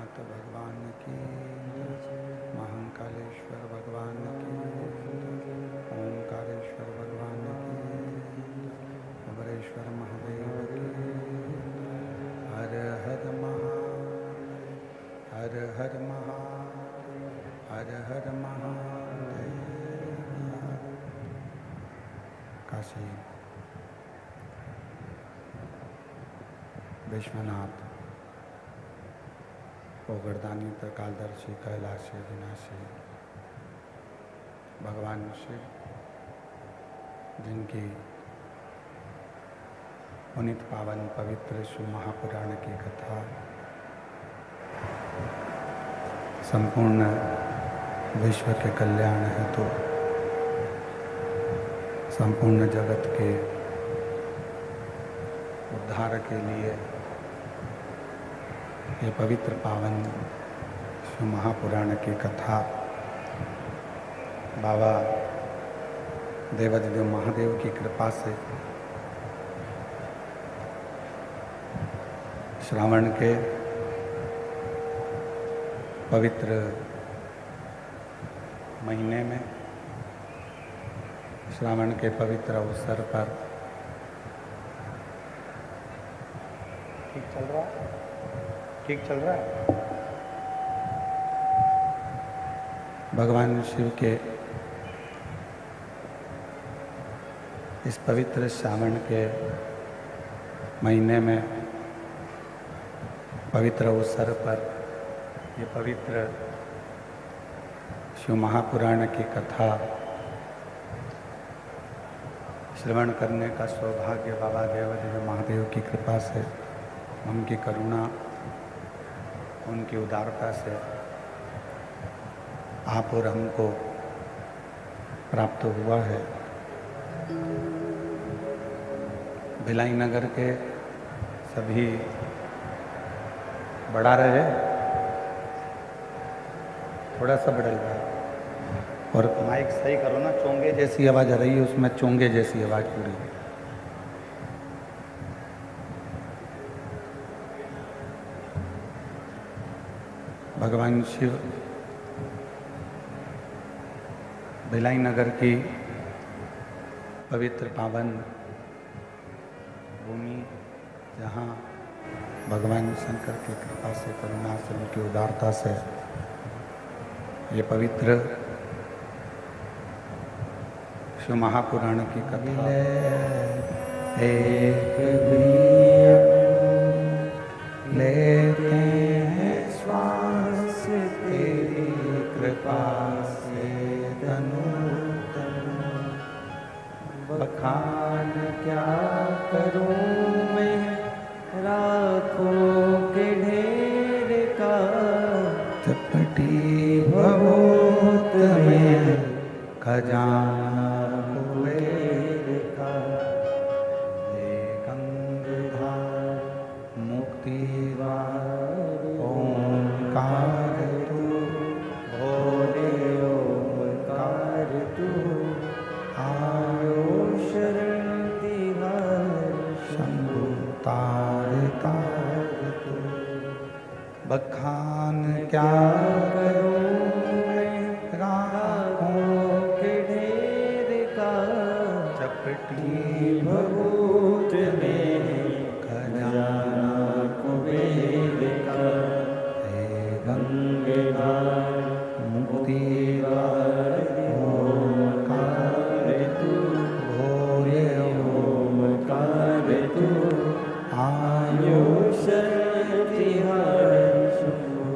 भोलेनाथ भगवान की, महाकालेश्वर भगवान की, ओंकारेश्वर भगवान की, अमरेश्वर महादेव की। हर हर हर हर हर हर महादेव। काशी विश्वनाथ ओगरदानी त्रिकालदर्शी कैलाशी विनाशी भगवान शिव, जिनकी पुनित पावन पवित्र शिव महापुराण की कथा संपूर्ण विश्व के कल्याण हेतु संपूर्ण जगत के उद्धार के लिए ये पवित्र पावन शिव महापुराण की कथा बाबा देवाधिदेव महादेव की कृपा से श्रावण के पवित्र महीने में, श्रावण के पवित्र अवसर पर ठीक चल रहा है। भगवान शिव के इस पवित्र श्रावण के महीने में पवित्र अवसर पर ये पवित्र शिव महापुराण की कथा श्रवण करने का सौभाग्य बाबा देवाधिदेव महादेव की कृपा से, उनकी करुणा, उनकी उदारता से आप और हमको प्राप्त हुआ है। भिलाई नगर के सभी बढ़ा रहे, थोड़ा सा बढ़ल रहा है और माइक सही करो ना, चोंगे जैसी आवाज़ आ रही है उसमें चोंगे जैसी आवाज़ पूरी। भगवान शिव भिलाई नगर की पवित्र पावन भूमि, जहाँ भगवान शंकर की कृपा से, करुणा से, उनकी उदारता से ये पवित्र शिव महापुराण की कथा एक लेते हैं श्वास तेरी कृपा से, तनु बखान क्या करूं मैं राखों के ढेर का, चपटी भभूत में खजाना कुबेर का, ये गंगाधार मुक्तिधार ओंकार तू, भोले ओंकार तू, आयो शरण तिहार शंभु तार तार तू। बखान क्या करूं मैं राहों के ढेर का, चपटी भभूत में खजाना कुबेर का, हे गंगाधार मुक्तिधार ओंकार तू, भोले ओंकार तू, आयो शरण तिहार शंभु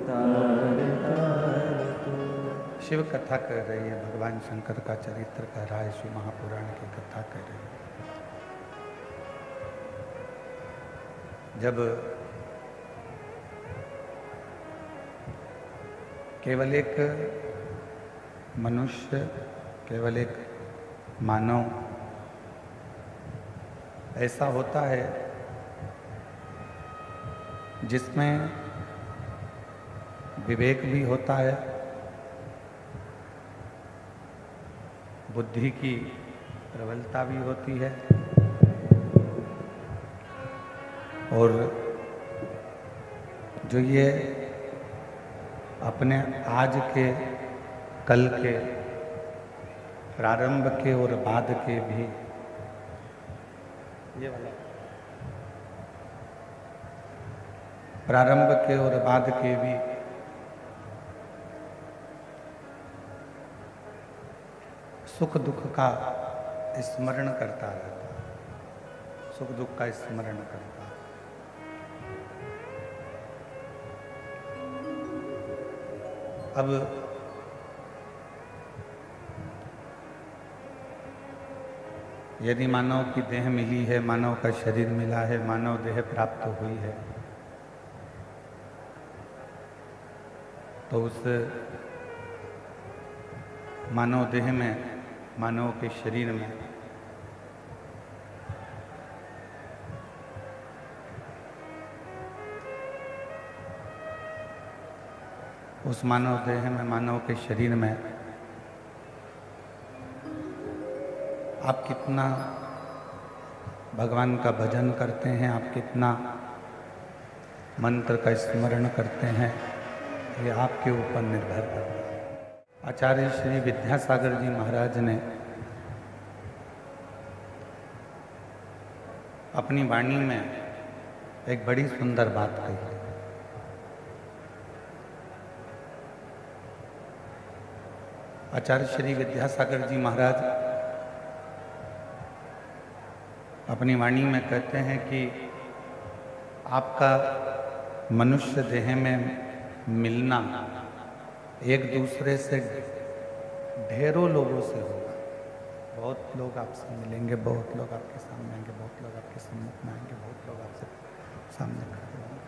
तार तार तू। शिव कथा कर रही है, भगवान शंकर का चरित्र कह रहा है, शिव महापुराण की कथा कर रही है। जब केवल एक मनुष्य, केवल एक मानव ऐसा होता है जिसमें विवेक भी होता है, बुद्धि की प्रबलता भी होती है और जो ये अपने आज के, कल के, प्रारंभ के और बाद के भी, ये वाला प्रारंभ के और बाद के भी सुख दुख का स्मरण करता रहता है, सुख दुख का स्मरण करता है। अब यदि मानव की देह मिली है, मानव का शरीर मिला है, मानव देह प्राप्त हुई है, तो उस मानव देह में, मानव के शरीर में उस मानव देह में, मानव के शरीर में आप कितना भगवान का भजन करते हैं, आप कितना मंत्र का स्मरण करते हैं, ये आपके ऊपर निर्भर करता है। आचार्य श्री विद्यासागर जी महाराज ने अपनी वाणी में एक बड़ी सुंदर बात कही। आचार्य श्री विद्यासागर जी महाराज अपनी वाणी में कहते हैं कि आपका मनुष्य देह में मिलना एक दूसरे से ढेरों लोगों से होगा। बहुत लोग आपसे मिलेंगे, बहुत लोग आपके सामने आएंगे, बहुत लोग आपके सम्मुख में आएंगे, बहुत लोग आपसे सामने खड़े होंगे।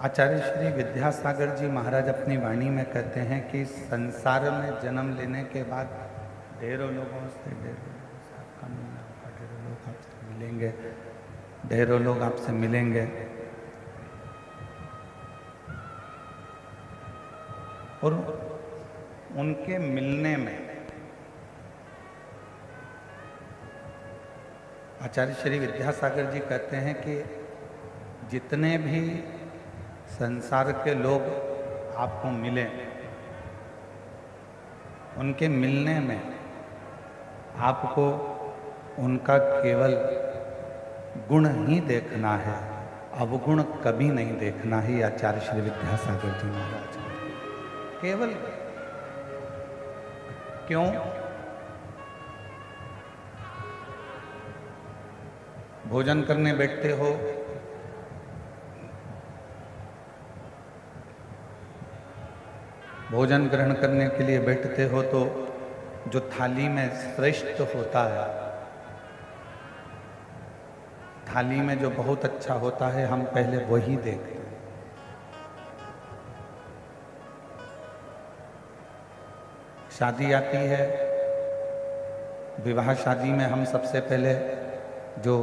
आचार्य श्री विद्यासागर जी महाराज अपनी वाणी में कहते हैं कि संसार में जन्म लेने के बाद ढेरों लोगों से आपका मिलना होगा, ढेरों लोग आपसे मिलेंगे, ढेरों लोग आपसे मिलेंगे। और उनके मिलने में आचार्य श्री विद्यासागर जी कहते हैं कि जितने भी संसार के लोग आपको मिले, उनके मिलने में आपको उनका केवल गुण ही देखना है, अवगुण कभी नहीं देखना है। आचार्य श्री विद्यासागर जी महाराज केवल क्यों? भोजन करने बैठते हो, भोजन ग्रहण करने के लिए बैठते हो तो जो थाली में श्रेष्ठ होता है, थाली में जो बहुत अच्छा होता है, हम पहले वही देखते हैं। शादी आती है, विवाह शादी में हम सबसे पहले जो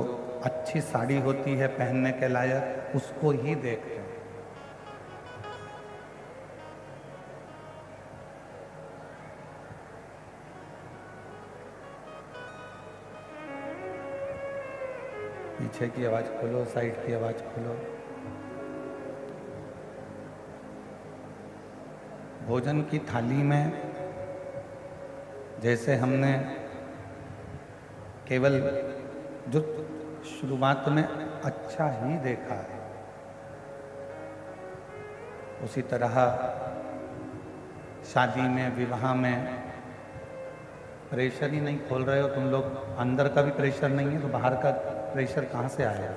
अच्छी साड़ी होती है पहनने के लायक, उसको ही देखते हैं। पीछे की आवाज खोलो, साइड की आवाज खोलो। भोजन की थाली में जैसे हमने केवल जो शुरुआत में अच्छा ही देखा है, उसी तरह शादी में, विवाह में प्रेशर ही नहीं खोल रहे हो तुम लोग, अंदर का भी प्रेशर नहीं है तो बाहर का प्रेशर कहाँ से आया?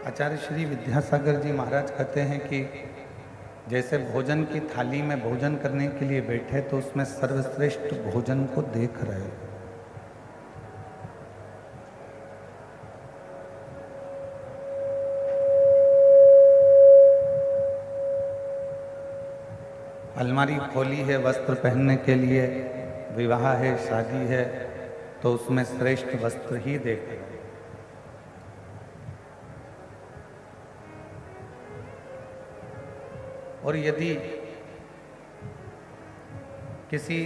आचार्य श्री विद्यासागर जी महाराज कहते हैं कि जैसे भोजन की थाली में भोजन करने के लिए बैठे तो उसमें सर्वश्रेष्ठ भोजन को देख रहे हो। अलमारी खोली है वस्त्र पहनने के लिए, विवाह है, शादी है, तो उसमें श्रेष्ठ वस्त्र ही देख रहे हैं। और यदि किसी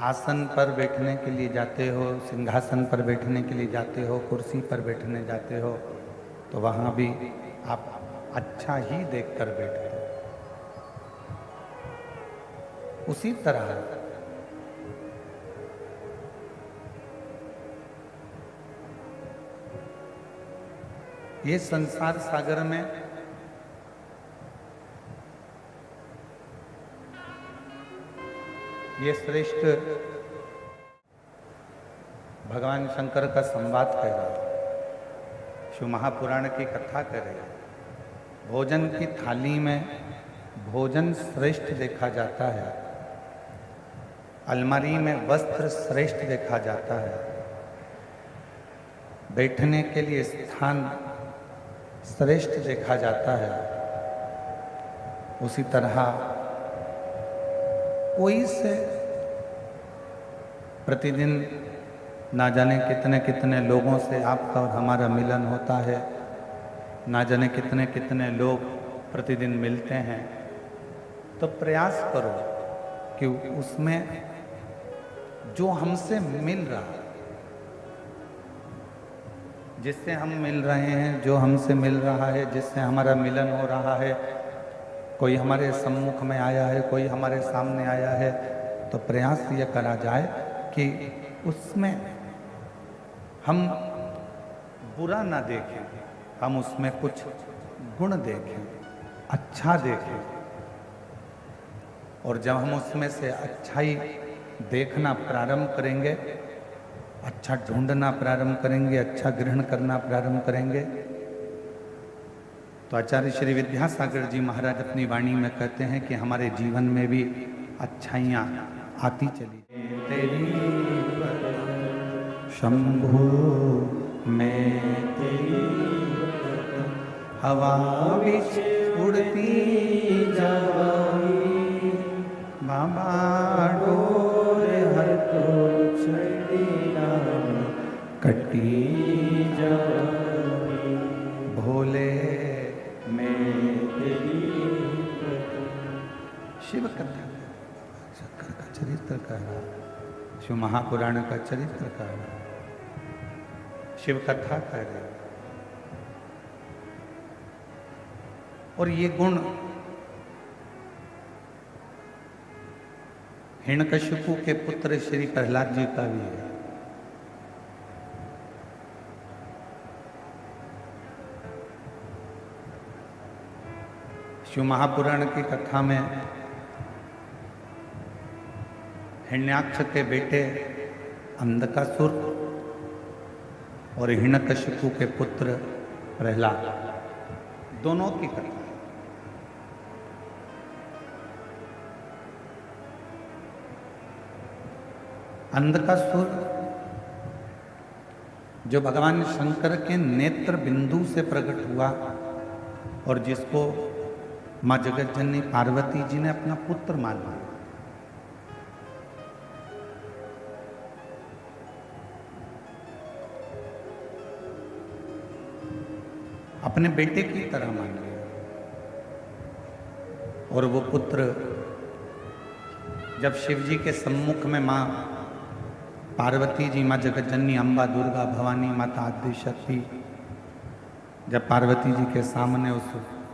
आसन पर बैठने के लिए जाते हो, सिंहासन पर बैठने के लिए जाते हो, कुर्सी पर बैठने जाते हो, तो वहाँ भी आप अच्छा ही देखकर बैठते हो। उसी तरह ये संसार सागर में ये श्रेष्ठ भगवान शंकर का संवाद कह रहा है, शिव महापुराण की कथा कर रहे हैं। भोजन की थाली में भोजन श्रेष्ठ देखा जाता है, अलमारी में वस्त्र श्रेष्ठ देखा जाता है, बैठने के लिए स्थान श्रेष्ठ देखा जाता है। उसी तरह कोई से प्रतिदिन ना जाने कितने कितने लोगों से आपका और हमारा मिलन होता है, ना जाने कितने कितने लोग प्रतिदिन मिलते हैं। तो प्रयास करो कि उसमें जो हमसे मिल रहा है, जिससे हम मिल रहे हैं, जो हमसे मिल रहा है, जिससे हमारा मिलन हो रहा है, कोई हमारे सम्मुख में आया है, कोई हमारे सामने आया है, तो प्रयास ये करा जाए कि उसमें हम बुरा ना देखें, हम उसमें कुछ गुण देखें, अच्छा देखें। और जब हम उसमें से अच्छाई देखना प्रारंभ करेंगे, अच्छा ढूंढना प्रारंभ करेंगे, अच्छा ग्रहण करना प्रारंभ करेंगे, तो आचार्य श्री विद्यासागर जी महाराज अपनी वाणी में कहते हैं कि हमारे जीवन में भी अच्छाइयाँ आती चली। तेरी शंभु मैं तेरी हवा बिच उड़ती जावाई, बाबा डोर हर तो छड़ी नाम कटी जावाई, भोले मैं तेरी शिव कथा शंकर का चरित्र कह रहा, शिव महापुराण का चरित्र कह रहा, शिव कथा कह रहे। और ये गुण हिरण्यकशिपु के पुत्र श्री प्रहलाद जी का भी है। शिव महापुराण की कथा में हिरण्याक्ष के बेटे अंधकासुर और हिरण्यकशिपु के पुत्र प्रहलाद, दोनों की कथा। अंधकासुर जो भगवान शंकर के नेत्र बिंदु से प्रकट हुआ और जिसको माँ जगतजननी पार्वती जी ने अपना पुत्र मान लिया, अपने बेटे की तरह मान लिया। और वो पुत्र जब शिव जी के सम्मुख में माँ पार्वती जी, माँ जगतजननी, अम्बा, दुर्गा, भवानी, माता आदि शक्ति, जब पार्वती जी के सामने उस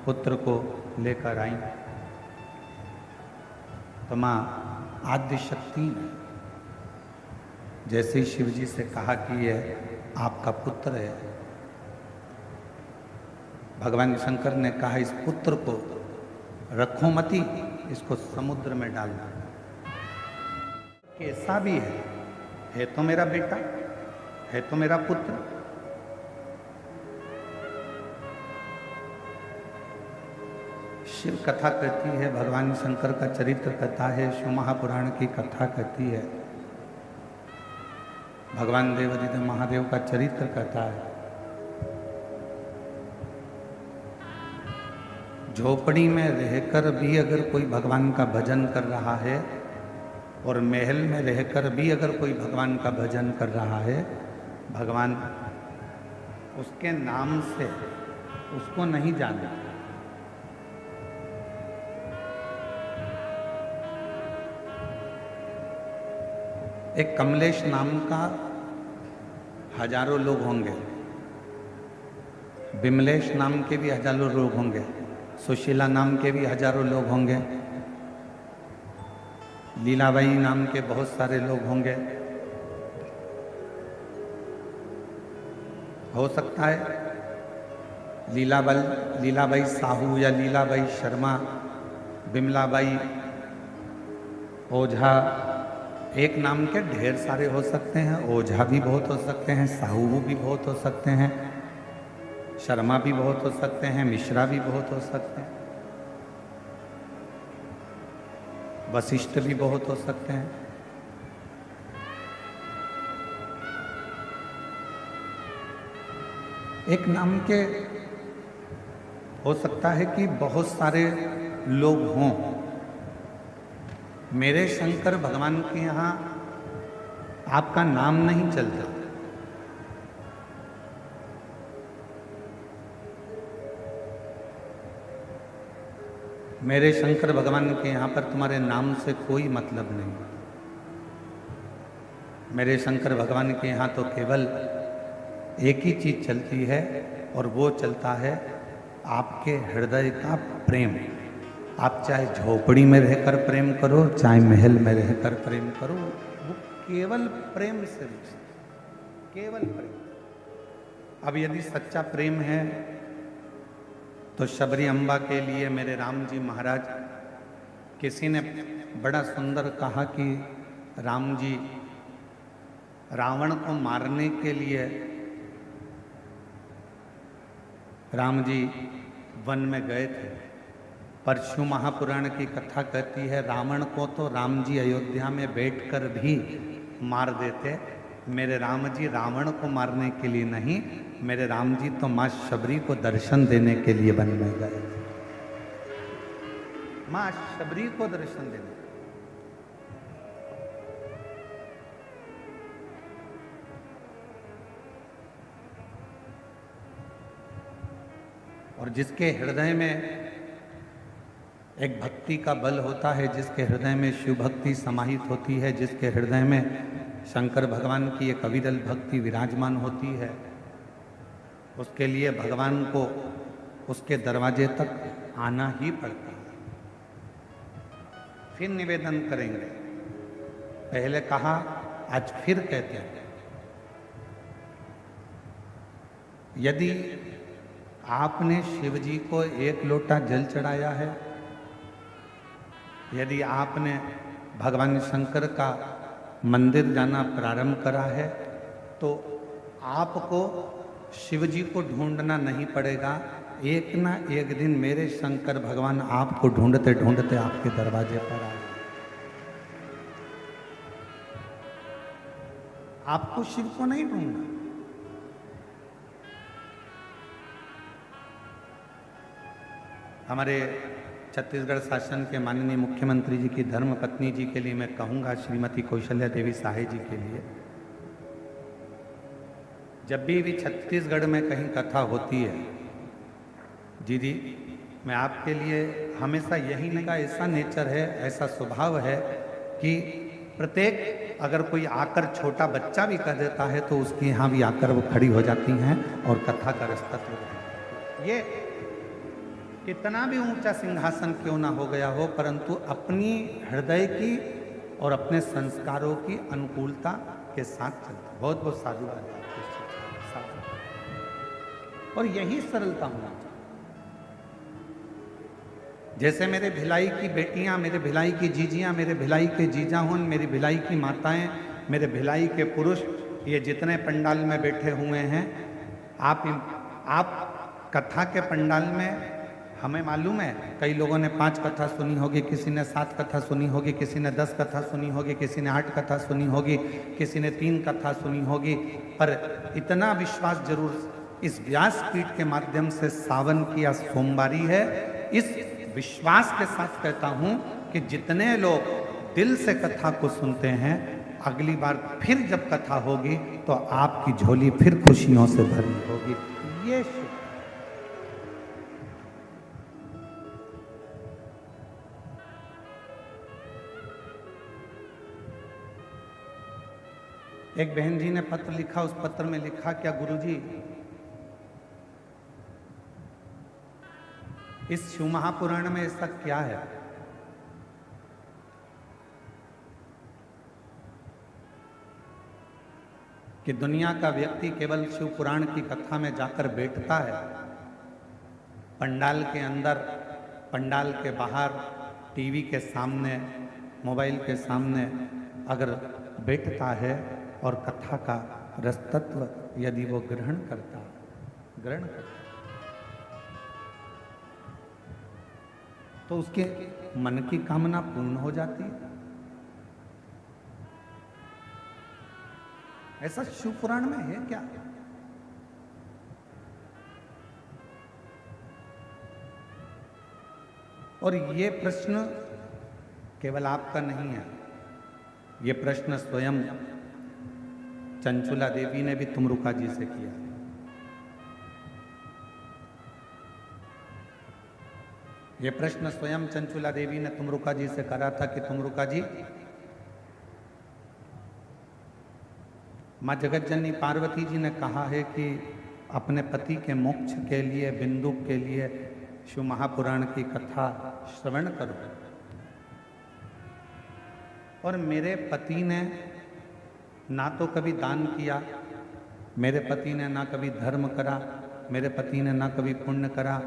पुत्र को लेकर आई, तो माँ आदि शक्ति ने जैसे ही शिव जी से कहा कि यह आपका पुत्र है, भगवान शंकर ने कहा इस पुत्र को रखो मती, इसको समुद्र में डालना। कैसा भी है तो मेरा बेटा, है तो मेरा पुत्र। शिव कथा कहती है, भगवान शंकर का चरित्र कथा है, शिव महापुराण की कथा कहती है, भगवान देवाधिदेव महादेव का चरित्र कथा है। झोपड़ी में रहकर भी अगर कोई भगवान का भजन कर रहा है और महल में रहकर भी अगर कोई भगवान का भजन कर रहा है, भगवान उसके नाम से उसको नहीं जाने, एक कमलेश नाम का हजारों लोग होंगे, बिमलेश नाम के भी हजारों लोग होंगे, सुशीला नाम के भी हजारों लोग होंगे, लीलाबाई नाम के बहुत सारे लोग होंगे। हो सकता है लीलाबाई साहू या लीलाबाई शर्मा, बिमलाबाई, ओझा, एक नाम के ढेर सारे हो सकते हैं। ओझा भी बहुत हो सकते हैं, साहू भी बहुत हो सकते हैं, शर्मा भी बहुत हो सकते हैं, मिश्रा भी बहुत हो सकते हैं, वशिष्ठ भी बहुत हो सकते हैं। एक नाम के हो सकता है कि बहुत सारे लोग हों। मेरे शंकर भगवान के यहाँ आपका नाम नहीं चलता, मेरे शंकर भगवान के यहाँ पर तुम्हारे नाम से कोई मतलब नहीं। मेरे शंकर भगवान के यहाँ तो केवल एक ही चीज चलती है और वो चलता है आपके हृदय का प्रेम। आप चाहे झोपड़ी में रहकर प्रेम करो, चाहे महल में रहकर प्रेम करो, वो केवल प्रेम से रिश्ता, केवल प्रेम। अब यदि सच्चा प्रेम है तो शबरी अम्बा के लिए मेरे राम जी महाराज, किसी ने बड़ा सुंदर कहा कि राम जी रावण को मारने के लिए राम जी वन में गए थे। परशु महापुराण की कथा कहती है रावण को तो राम जी अयोध्या में बैठकर भी मार देते, मेरे राम जी रावण को मारने के लिए नहीं, मेरे राम जी तो माँ शबरी को दर्शन देने के लिए वन में गए, माँ शबरी को दर्शन देने। और जिसके हृदय में एक भक्ति का बल होता है, जिसके हृदय में शिव भक्ति समाहित होती है, जिसके हृदय में शंकर भगवान की एक अविरल भक्ति विराजमान होती है, उसके लिए भगवान को उसके दरवाजे तक आना ही पड़ता है। फिर निवेदन करेंगे, पहले कहा आज फिर कहते हैं, यदि आपने शिव जी को एक लोटा जल चढ़ाया है, यदि आपने भगवान शंकर का मंदिर जाना प्रारंभ करा है, तो आपको शिव जी को ढूंढना नहीं पड़ेगा। एक ना एक दिन मेरे शंकर भगवान आपको ढूंढते ढूंढते आपके दरवाजे पर आए। आपको शिव को नहीं ढूंढना। हमारे छत्तीसगढ़ शासन के माननीय मुख्यमंत्री जी की धर्म पत्नी जी के लिए मैं कहूँगा, श्रीमती कौशल्या देवी साहे जी के लिए, जब भी छत्तीसगढ़ में कहीं कथा होती है, दीदी मैं आपके लिए हमेशा यही लगा, ऐसा नेचर है, ऐसा स्वभाव है कि प्रत्येक अगर कोई आकर छोटा बच्चा भी कह देता है तो उसके यहाँ भी आकर वो खड़ी हो जाती हैं और कथा का रास्ता तो ये कितना भी ऊंचा सिंहासन क्यों ना हो गया हो, परंतु अपनी हृदय की और अपने संस्कारों की अनुकूलता के साथ चलता। बहुत बहुत साधुवाद है और यही सरलता होना चाहिए। जैसे मेरे भिलाई की बेटियां, मेरे भिलाई की जीजियां, मेरे भिलाई के जीजा हुन, मेरी भिलाई की माताएं, मेरे भिलाई के पुरुष, ये जितने पंडाल में बैठे हुए हैं, आप कथा के पंडाल में, हमें मालूम है कई लोगों ने 5 कथा सुनी होगी, किसी ने 7 कथा सुनी होगी, किसी ने 10 कथा सुनी होगी, किसी ने 8 कथा सुनी होगी, किसी ने 3 कथा सुनी होगी, पर इतना विश्वास जरूर इस व्यासपीठ के माध्यम से सावन की या सोमवारी है। इस विश्वास के साथ कहता हूं कि जितने लोग दिल से कथा को सुनते हैं, अगली बार फिर जब कथा होगी तो आपकी झोली फिर खुशियों से भरी होगी। ये एक बहन जी ने पत्र लिखा, उस पत्र में लिखा, क्या गुरुजी इस शिव महापुराण में ऐसा क्या है कि दुनिया का व्यक्ति केवल शिव पुराण की कथा में जाकर बैठता है, पंडाल के अंदर, पंडाल के बाहर, टीवी के सामने, मोबाइल के सामने अगर बैठता है और कथा का रसतत्व यदि वो ग्रहण करता तो उसके मन की कामना पूर्ण हो जाती है। ऐसा शिव पुराण में है क्या? और ये प्रश्न केवल आपका नहीं है, ये प्रश्न स्वयं चंचुला देवी ने भी तुमरुका जी से किया। ये प्रश्न स्वयं चंचुला देवी ने तुमरुका जी से करा था कि तुमरुका जी, माँ जगतजननी पार्वती जी ने कहा है कि अपने पति के मोक्ष के लिए, बिंदु के लिए शिव महापुराण की कथा श्रवण करो। और मेरे पति ने ना तो कभी दान किया, मेरे पति ने ना कभी धर्म करा, मेरे पति ने ना कभी पुण्य करा,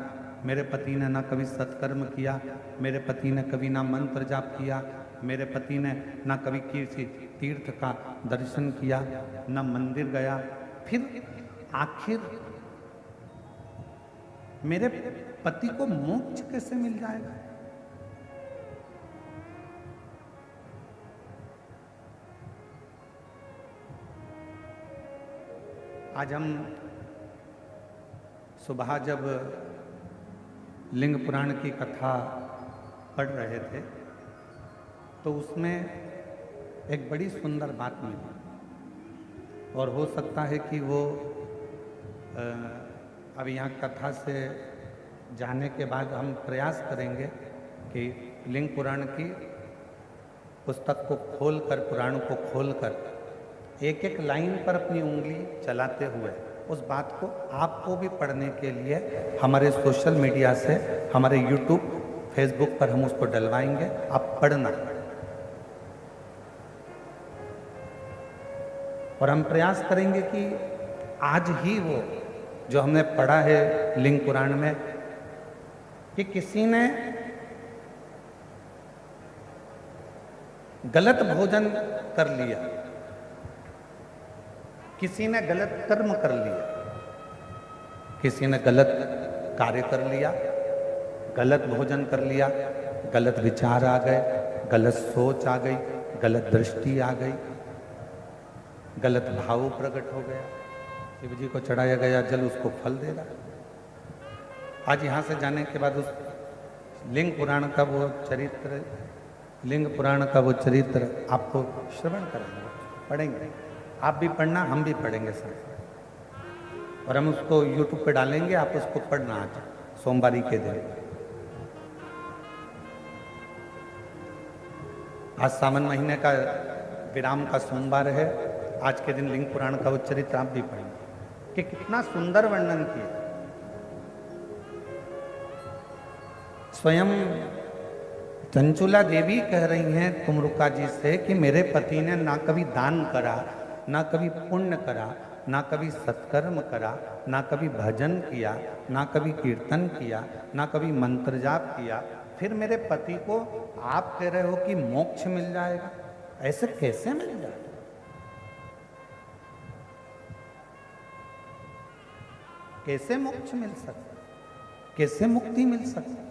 मेरे पति ने ना कभी सत्कर्म किया, मेरे पति ने कभी ना मंत्र जाप किया, मेरे पति ने ना कभी किसी तीर्थ का दर्शन किया, ना मंदिर गया। फिर आखिर मेरे पति को मोक्ष कैसे मिल जाएगा? आज हम सुबह जब लिंग पुराण की कथा पढ़ रहे थे तो उसमें एक बड़ी सुंदर बात मिली, और हो सकता है कि वो अब यहाँ कथा से जाने के बाद हम प्रयास करेंगे कि लिंग पुराण की पुस्तक को खोलकर, पुराण को खोलकर एक एक लाइन पर अपनी उंगली चलाते हुए उस बात को आपको भी पढ़ने के लिए हमारे सोशल मीडिया से, हमारे यूट्यूब, फेसबुक पर हम उसको डलवाएंगे। आप पढ़ना, और हम प्रयास करेंगे कि आज ही वो जो हमने पढ़ा है लिंग पुराण में कि किसी ने गलत भोजन कर लिया, किसी ने गलत कर्म कर लिया, किसी ने गलत कार्य कर लिया, गलत भोजन कर लिया, गलत विचार आ गए, गलत सोच आ गई, गलत दृष्टि आ गई, गलत भाव प्रकट हो गया, शिव जी को चढ़ाया गया जल उसको फल दे रहा। आज यहाँ से जाने के बाद उस लिंग पुराण का वो चरित्र, लिंग पुराण का वो चरित्र आपको श्रवण करेंगे, पढ़ेंगे। आप भी पढ़ना, हम भी पढ़ेंगे सर, और हम उसको यूट्यूब पे डालेंगे, आप उसको पढ़ना आज सोमवारी के दिन। आज सावन महीने का विराम का सोमवार है, आज के दिन लिंग पुराण का वो चरित्र आप भी पढ़ेंगे कि कितना सुंदर वर्णन किया। स्वयं चंचुला देवी कह रही हैं तुमरुका जी से कि मेरे पति ने ना कभी दान करा, ना कभी पुण्य करा, ना कभी सत्कर्म करा, ना कभी भजन किया, ना कभी कीर्तन किया, ना कभी मंत्र जाप किया, फिर मेरे पति को आप कह रहे हो कि मोक्ष मिल जाएगा। ऐसे कैसे मिल जाएगा? कैसे मोक्ष मिल सकता, कैसे मुक्ति मिल सकती?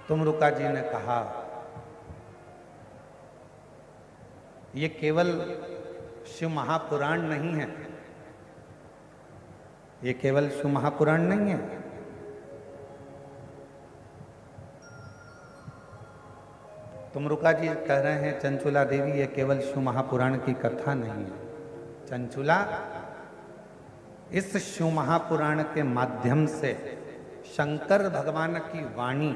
तुमरुका जी ने कहा ये केवल शिव महापुराण नहीं है, ये केवल शिव महापुराण नहीं है, तुमरुका जी कह रहे हैं चंचुला देवी ये केवल शिव महापुराण की कथा नहीं है। चंचुला, इस शिव महापुराण के माध्यम से शंकर भगवान की वाणी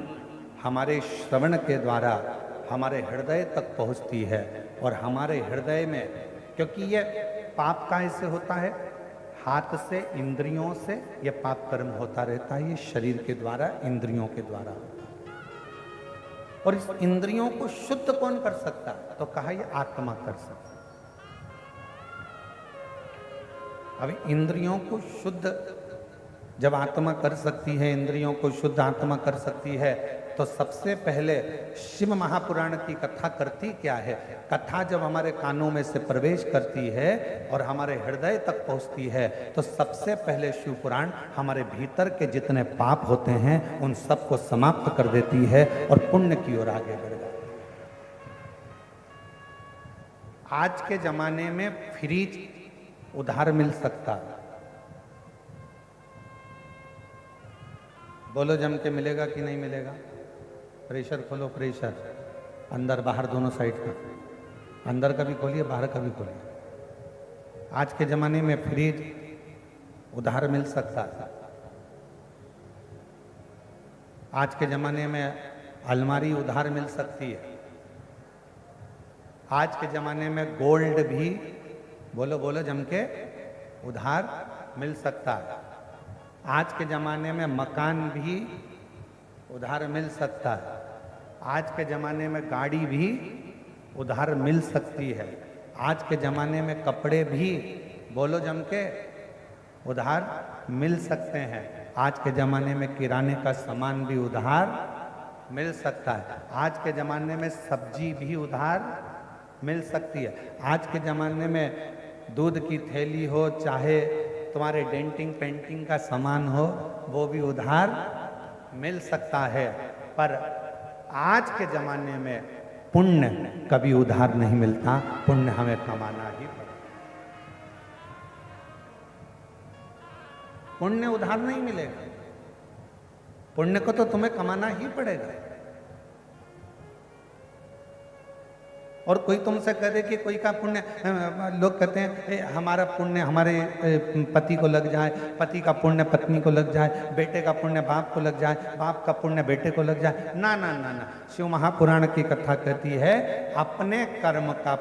हमारे श्रवण के द्वारा हमारे हृदय तक पहुंचती है। और हमारे हृदय में, क्योंकि ये पाप काहे से होता है, हाथ से, इंद्रियों से ये पाप कर्म होता रहता है, ये शरीर के द्वारा, इंद्रियों के द्वारा। और इस इंद्रियों को शुद्ध कौन कर सकता, तो कहा ये आत्मा कर सकता। अब इंद्रियों को शुद्ध जब आत्मा कर सकती है, इंद्रियों को शुद्ध आत्मा कर सकती है, तो सबसे पहले शिव महापुराण की कथा करती क्या है। कथा जब हमारे कानों में से प्रवेश करती है और हमारे हृदय तक पहुंचती है, तो सबसे पहले शिव पुराण हमारे भीतर के जितने पाप होते हैं उन सबको समाप्त कर देती है और पुण्य की ओर आगे बढ़ जाती है। आज के जमाने में फ्रिज उधार मिल सकता, बोलो जम के मिलेगा कि नहीं मिलेगा। प्रेशर खोलो, प्रेशर अंदर बाहर दोनों साइड का, अंदर का भी खोलिए, बाहर का भी खोलिए। आज के जमाने में फ्रिज उधार मिल सकता है। आज के जमाने में अलमारी उधार मिल सकती है। आज के जमाने में गोल्ड भी, बोलो बोलो जम के, उधार मिल सकता है। आज के ज़माने में मकान भी उधार मिल सकता है। आज के ज़माने में गाड़ी भी उधार मिल सकती है। आज के ज़माने में कपड़े भी, बोलो जम के, उधार मिल सकते हैं। आज के ज़माने में किराने का सामान भी उधार मिल सकता है। आज के ज़माने में सब्जी भी उधार मिल सकती है। आज के ज़माने में दूध की थैली हो, चाहे तुम्हारे डेंटिंग पेंटिंग का सामान हो, वो भी उधार मिल सकता है। पर आज के ज़माने में पुण्य कभी उधार नहीं मिलता, पुण्य हमें कमाना ही पड़ेगा। पुण्य उधार नहीं मिलेगा, पुण्य को तो तुम्हें कमाना ही पड़ेगा। और कोई तुमसे कहे कि कोई का पुण्य, लोग कहते हैं हमारा पुण्य हमारे पति को लग जाए, पति का पुण्य पत्नी को लग जाए, बेटे का पुण्य बाप को लग जाए, बाप का पुण्य बेटे को लग जाए। ना ना ना ना, शिव महापुराण की कथा कहती है अपने कर्म का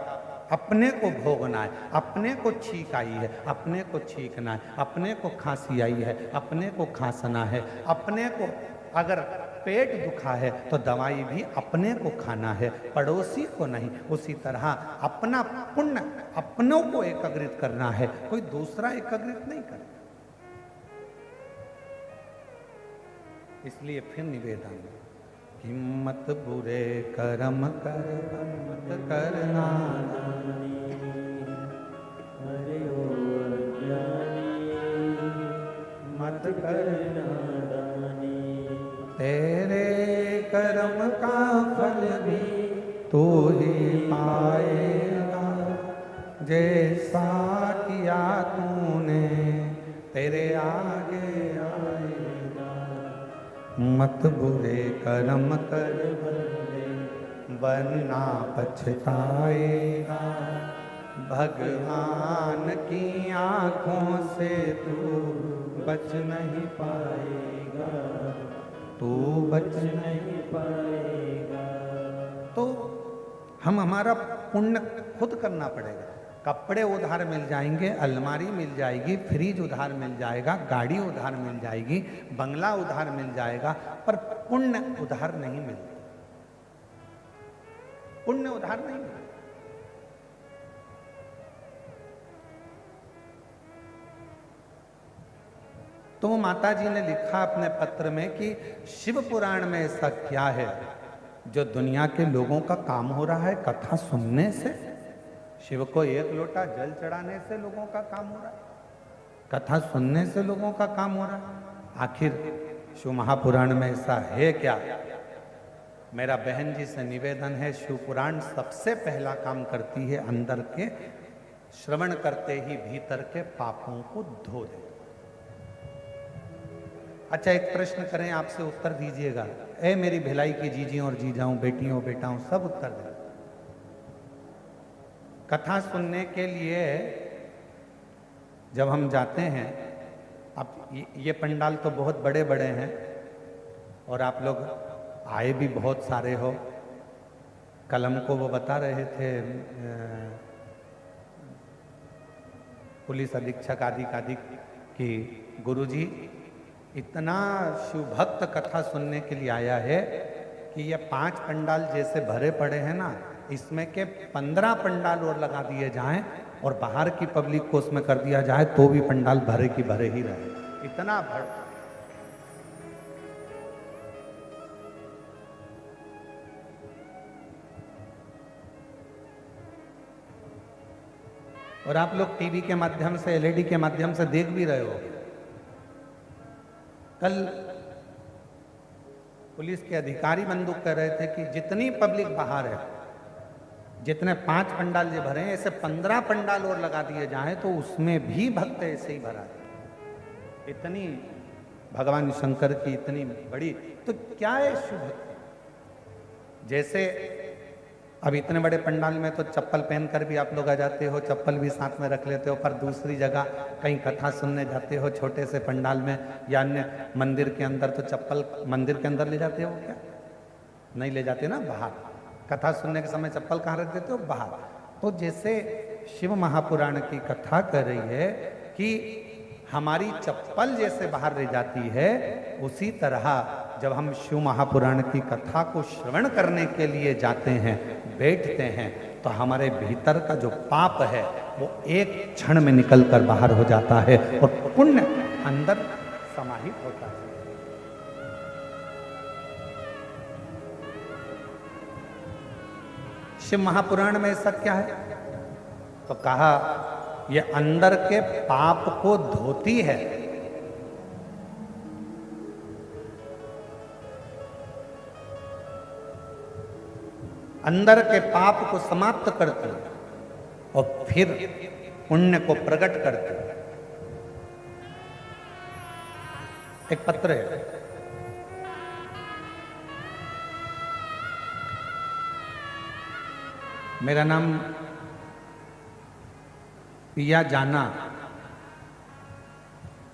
अपने को भोगना है, अपने को छींक आई है अपने को छींकना है, अपने को खांसी आई है अपने को खांसना है, अपने को अगर पेट दुखा है तो दवाई भी अपने को खाना है, पड़ोसी को नहीं। उसी तरह अपना पुण्य अपनों को एकत्रित करना है, कोई दूसरा एकत्रित नहीं करे। इसलिए फिर निवेदन, हिम्मत बुरे कर्म कर मत करना, हरे ओ ज्ञानी मत करना दानी, तेरे कर्म का फल भी तू ही पाएगा, जैसा किया तूने तेरे आगे आएगा। मत बुरे कर्म कर वरना पछताएगा, भगवान की आँखों से तू बच नहीं पाएगा, तू बच नहीं पाएगा। तो हम हमारा पुण्य खुद करना पड़ेगा। कपड़े उधार मिल जाएंगे, अलमारी मिल जाएगी, फ्रिज उधार मिल जाएगा, गाड़ी उधार मिल जाएगी, बंगला उधार मिल जाएगा, पर पुण्य उधार नहीं मिलता। पुण्य उधार नहीं मिलता। तो माता जी ने लिखा अपने पत्र में कि शिव पुराण में ऐसा क्या है जो दुनिया के लोगों का काम हो रहा है कथा सुनने से। शिव को एक लोटा जल चढ़ाने से लोगों का काम हो रहा है, कथा सुनने से लोगों का काम हो रहा है। आखिर शिव महापुराण में ऐसा है क्या? मेरा बहन जी से निवेदन है, शिव पुराण सबसे पहला काम करती है अंदर के, श्रवण करते ही भीतर के पापों को धो दे। अच्छा, एक प्रश्न करें, आपसे उत्तर दीजिएगा। ए मेरी भिलाई की जीजियों और जीजाओं, बेटियों बेटाओं, सब उत्तर दें। कथा सुनने के लिए जब हम जाते हैं, अब ये पंडाल तो बहुत बड़े बड़े हैं और आप लोग आए भी बहुत सारे हो, कल हमको वो बता रहे थे पुलिस अधीक्षक आदि कि गुरुजी इतना शिव भक्त कथा सुनने के लिए आया है कि ये 5 पंडाल जैसे भरे पड़े हैं ना, इसमें के 15 पंडाल और लगा दिए जाएं और बाहर की पब्लिक को उसमें कर दिया जाए तो भी पंडाल भरे की भरे ही रहे। इतना भर। और आप लोग टीवी के माध्यम से, एलईडी के माध्यम से देख भी रहे हो। कल पुलिस के अधिकारी बंदूक कह रहे थे कि जितनी पब्लिक बाहर है, जितने 5 पंडाल जो भरे हैं, ऐसे 15 पंडाल और लगा दिए जाएं तो उसमें भी भक्त ऐसे ही भरा है। इतनी भगवान शंकर की इतनी बड़ी, तो क्या है शिव भक्ति। जैसे अब इतने बड़े पंडाल में तो चप्पल पहनकर भी आप लोग आ जाते हो, चप्पल भी साथ में रख लेते हो, पर दूसरी जगह कहीं कथा सुनने जाते हो छोटे से पंडाल में या अन्य मंदिर के अंदर, तो चप्पल मंदिर के अंदर ले जाते हो क्या? नहीं ले जाते ना, बाहर। कथा सुनने के समय चप्पल कहाँ रख देते हो? बाहर। तो जैसे शिव महापुराण की कथा कर रही है कि हमारी चप्पल जैसे बाहर रह जाती है, उसी तरह जब हम शिव महापुराण की कथा को श्रवण करने के लिए जाते हैं, बैठते हैं, तो हमारे भीतर का जो पाप है वो एक क्षण में निकलकर बाहर हो जाता है और पुण्य अंदर समाहित होता है। शिव महापुराण में ऐसा क्या है? तो कहा ये अंदर के पाप को धोती है। अंदर के पाप को समाप्त करती है और फिर पुण्य को प्रकट करती है। एक पत्र है, मेरा नाम पिया जाना,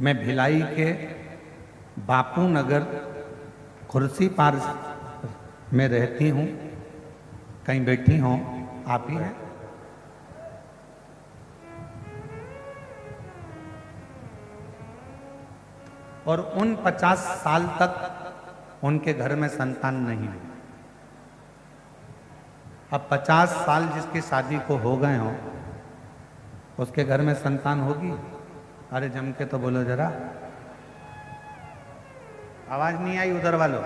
मैं भिलाई के बापू नगर खुर्सी पार में रहती हूँ। कहीं बैठी हो आप ही हैं? और उन 50 साल तक उनके घर में संतान नहीं हुई। अब 50 साल जिसकी शादी को हो गए हो, उसके घर में संतान होगी? अरे जम के तो बोलो जरा, आवाज नहीं आई उधर वालों।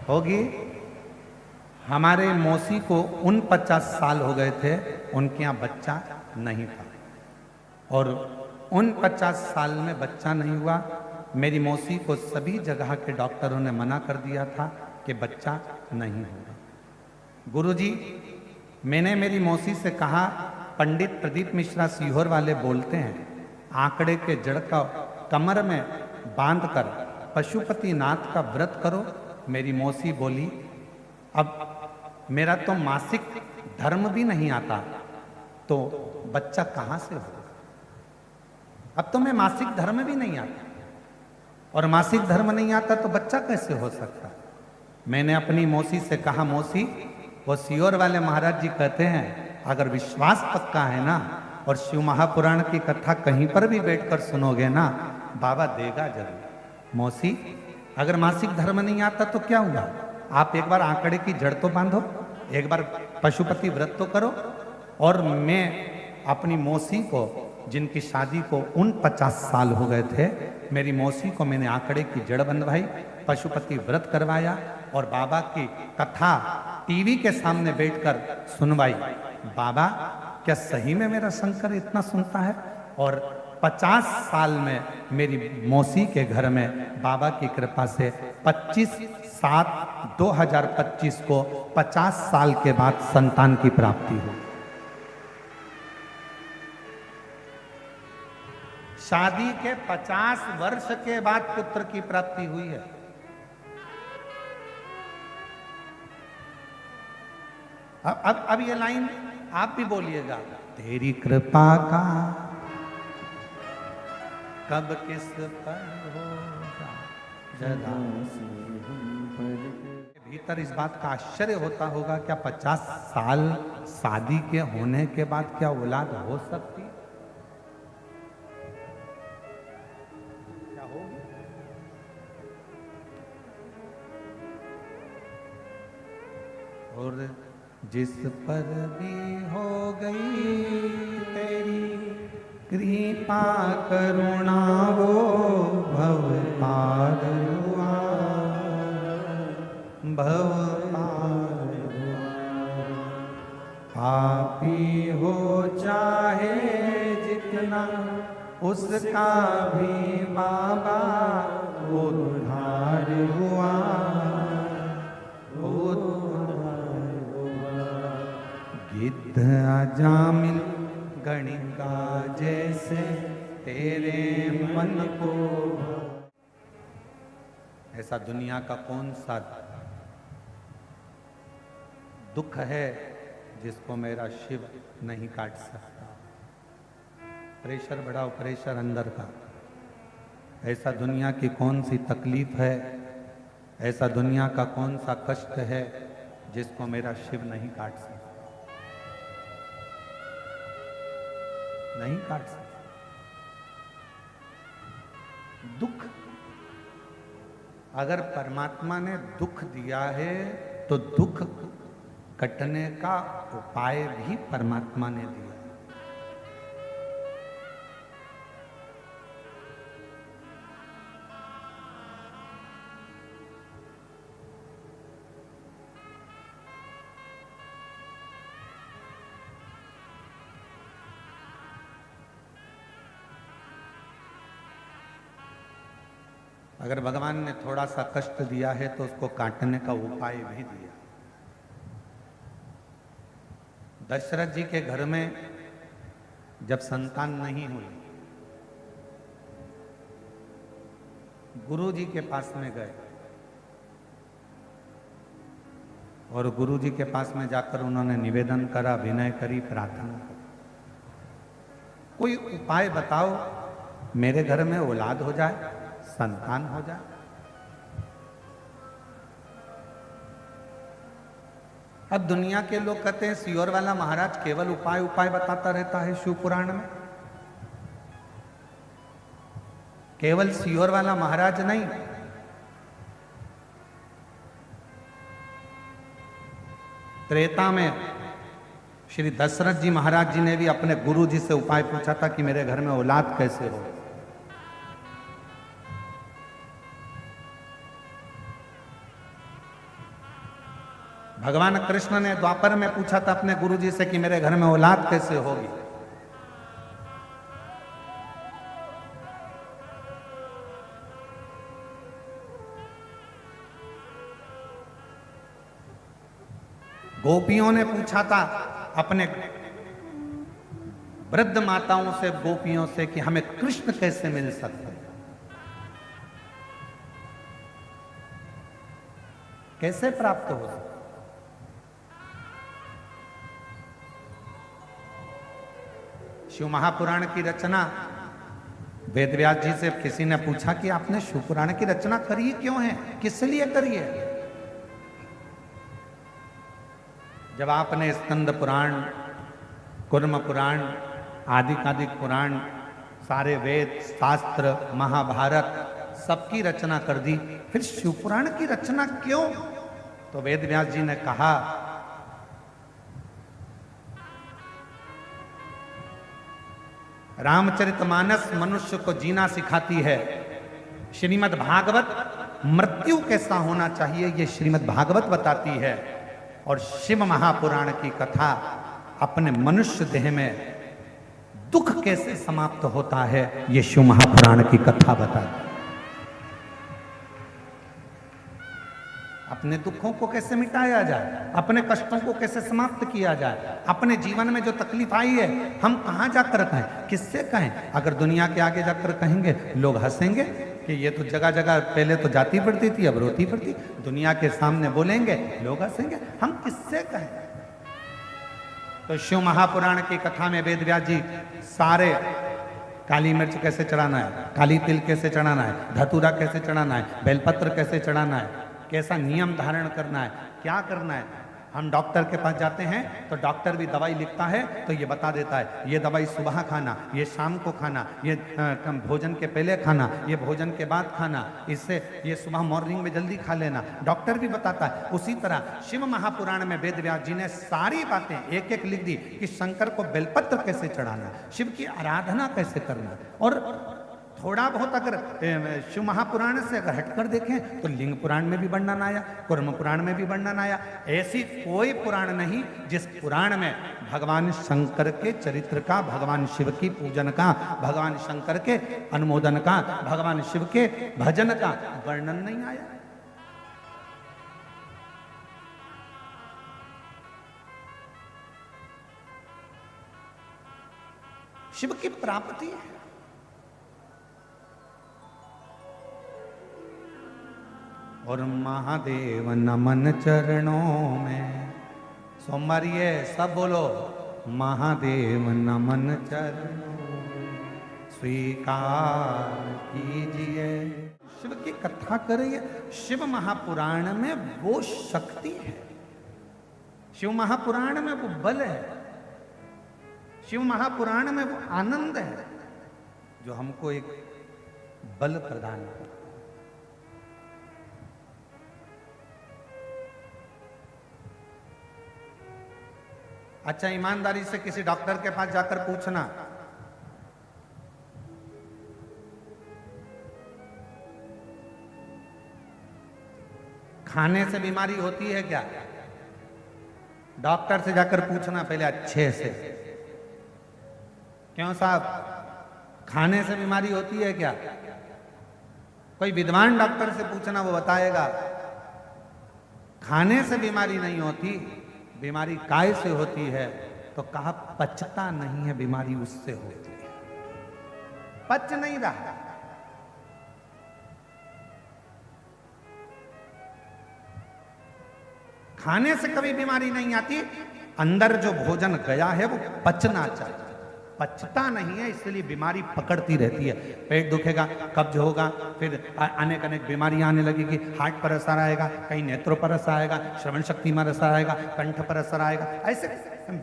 होगी? हमारे मौसी को उन 50 साल हो गए थे, उनके यहाँ बच्चा नहीं था, और उन 50 साल में बच्चा नहीं हुआ। मेरी मौसी को सभी जगह के डॉक्टरों ने मना कर दिया था कि बच्चा नहीं होगा। गुरुजी, मैंने मेरी मौसी से कहा, पंडित प्रदीप मिश्रा सीहोर वाले बोलते हैं आंकड़े के जड़ का कमर में बांधकर पशुपति नाथ का व्रत करो। मेरी मौसी बोली, अब मेरा तो मासिक धर्म भी नहीं आता, तो बच्चा कहाँ से होगा? अब तो मैं मासिक धर्म भी नहीं आता, और मासिक धर्म नहीं आता तो बच्चा कैसे हो सकता? मैंने अपनी मौसी से कहा, मौसी, वो सीहोर वाले महाराज जी कहते हैं अगर विश्वास पक्का है ना, और शिव महापुराण की कथा कहीं पर भी बैठकर सुनोगे ना, बाबा देगा जरूर। मौसी, अगर मासिक धर्म नहीं आता तो क्या हुआ? आप एक बार आंकड़े की जड़ तो बांधो, एक बार पशुपति व्रत तो करो। और मैं अपनी मौसी को, जिनकी शादी को उन 50 साल हो गए थे, मेरी मौसी को मैंने आंकड़े की जड़ बंधवाई, पशुपति व्रत करवाया और बाबा की कथा टीवी के सामने बैठकर सुनवाई। बाबा, क्या सही में मेरा शंकर इतना सुनता है? और 50 साल में मेरी मौसी के घर में बाबा की कृपा से 25/7/2025 को 50 साल के बाद संतान की प्राप्ति हुई। शादी के 50 वर्ष के बाद पुत्र की प्राप्ति हुई है। अब ये लाइन आप भी बोलिएगा, तेरी कृपा का कब किस पर होगा जदा से हम भीतर इस बात का आश्चर्य होता होगा, क्या 50 साल शादी के होने के बाद क्या औलाद हो सकती? क्या होगी? और जिस पर भी हो गई तेरी कृपा करुणा वो भव पार हुआ, भव पार हुआ। पापी हो चाहे जितना उसका भी बाबा उद्धार हुआ, उद्धार हुआ। गिद्ध अजामिल गणिका जैसे तेरे मन को। ऐसा दुनिया का कौन सा दुख है जिसको मेरा शिव नहीं काट सकता? प्रेशर बढ़ाओ, प्रेशर अंदर का। ऐसा दुनिया की कौन सी तकलीफ है, ऐसा दुनिया का कौन सा कष्ट है जिसको मेरा शिव नहीं काट सकता? नहीं काट सकता। दुख, अगर परमात्मा ने दुख दिया है तो दुख कटने का उपाय भी परमात्मा ने दिया। अगर भगवान ने थोड़ा सा कष्ट दिया है तो उसको काटने का उपाय भी दिया। दशरथ जी के घर में जब संतान नहीं हुई, गुरु जी के पास में गए और गुरु जी के पास में जाकर उन्होंने निवेदन करा, विनय करी, प्रार्थना करी, कोई उपाय बताओ मेरे घर में औलाद हो जाए, संतान हो जाए। अब दुनिया के लोग कहते हैं सियोर वाला महाराज केवल उपाय उपाय बताता रहता है शिव पुराण में। केवल सियोर वाला महाराज नहीं, त्रेता में श्री दशरथ जी महाराज जी ने भी अपने गुरु जी से उपाय पूछा था कि मेरे घर में औलाद कैसे हो। भगवान कृष्ण ने द्वापर में पूछा था अपने गुरु जी से कि मेरे घर में औलाद कैसे होगी। गोपियों ने पूछा था अपने वृद्ध माताओं से, गोपियों से कि हमें कृष्ण कैसे मिल सकते हैं, कैसे प्राप्त हो सकते। शिव महापुराण की रचना वेद व्यास जी से किसी ने पूछा कि आपने शिव पुराण की रचना करी क्यों है, किस लिए करी है? जब आपने स्कंद पुराण, कुर्म पुराण, आदिकादिक पुराण, सारे वेद शास्त्र, महाभारत सबकी रचना कर दी, फिर शिव पुराण की रचना क्यों? तो वेद व्यास जी ने कहा, रामचरितमानस मनुष्य को जीना सिखाती है, श्रीमद् भागवत मृत्यु कैसा होना चाहिए ये श्रीमद् भागवत बताती है, और शिव महापुराण की कथा अपने मनुष्य देह में दुख कैसे समाप्त होता है ये शिव महापुराण की कथा बताती है। अपने दुखों को कैसे मिटाया जाए, अपने कष्टों को कैसे समाप्त किया जाए, अपने जीवन में जो तकलीफ आई है हम कहाँ जाकर कहें, किससे कहें? अगर दुनिया के आगे जाकर कहेंगे लोग हंसेंगे कि ये तो जगह जगह पहले तो जाती पड़ती थी अब रोती पड़ती। दुनिया के सामने बोलेंगे लोग हंसेंगे, हम किससे कहें? तो शिव महापुराण की कथा में वेद व्यास जी सारे काली मिर्च कैसे चढ़ाना है, काली तिल कैसे चढ़ाना है, धतूरा कैसे चढ़ाना है, बेलपत्र कैसे चढ़ाना है, कैसा नियम धारण करना है, क्या करना है। हम डॉक्टर के पास जाते हैं तो डॉक्टर भी दवाई लिखता है तो ये बता देता है ये दवाई सुबह खाना, ये शाम को खाना, ये भोजन के पहले खाना, ये भोजन के बाद खाना, इससे ये सुबह मॉर्निंग में जल्दी खा लेना, डॉक्टर भी बताता है। उसी तरह शिव महापुराण में वेद व्यास जी ने सारी बातें एक एक लिख दी कि शंकर को बेलपत्र कैसे चढ़ाना, शिव की आराधना कैसे करना। और थोड़ा बहुत अगर शिव महापुराण से अगर हटकर देखें तो लिंग पुराण में भी वर्णन आया, कुर्म पुराण में भी वर्णन आया। ऐसी कोई पुराण नहीं जिस पुराण में भगवान शंकर के चरित्र का, भगवान शिव की पूजन का, भगवान शंकर के अनुमोदन का, भगवान शिव के भजन का वर्णन नहीं आया। शिव की प्राप्ति है। और महादेव नमन चरणों में, सोमवारी है सब बोलो, महादेव नमन चरणों स्वीकार कीजिए। शिव की कथा करिए। शिव महापुराण में वो शक्ति है, शिव महापुराण में वो बल है, शिव महापुराण में वो आनंद है जो हमको एक बल प्रदान करता है। अच्छा, ईमानदारी से किसी डॉक्टर के पास जाकर पूछना, खाने से बीमारी होती है क्या? डॉक्टर से जाकर पूछना पहले अच्छे से, क्यों साहब खाने से बीमारी होती है क्या? कोई विद्वान डॉक्टर से पूछना, वो बताएगा खाने से बीमारी नहीं होती, बीमारी काय से होती है। तो कहा पचता नहीं है, बीमारी उससे होती है, पच नहीं रहा। खाने से कभी बीमारी नहीं आती, अंदर जो भोजन गया है वो पचना चाहिए, पचता नहीं है, इसलिए बीमारी पकड़ती रहती है। पेट दुखेगा, कब्ज होगा, फिर अनेक अनेक बीमारियां आने लगेगी, हार्ट पर असर आएगा, कहीं नेत्रों पर असर आएगा, श्रवण शक्ति में असर आएगा, कंठ पर असर आएगा, ऐसे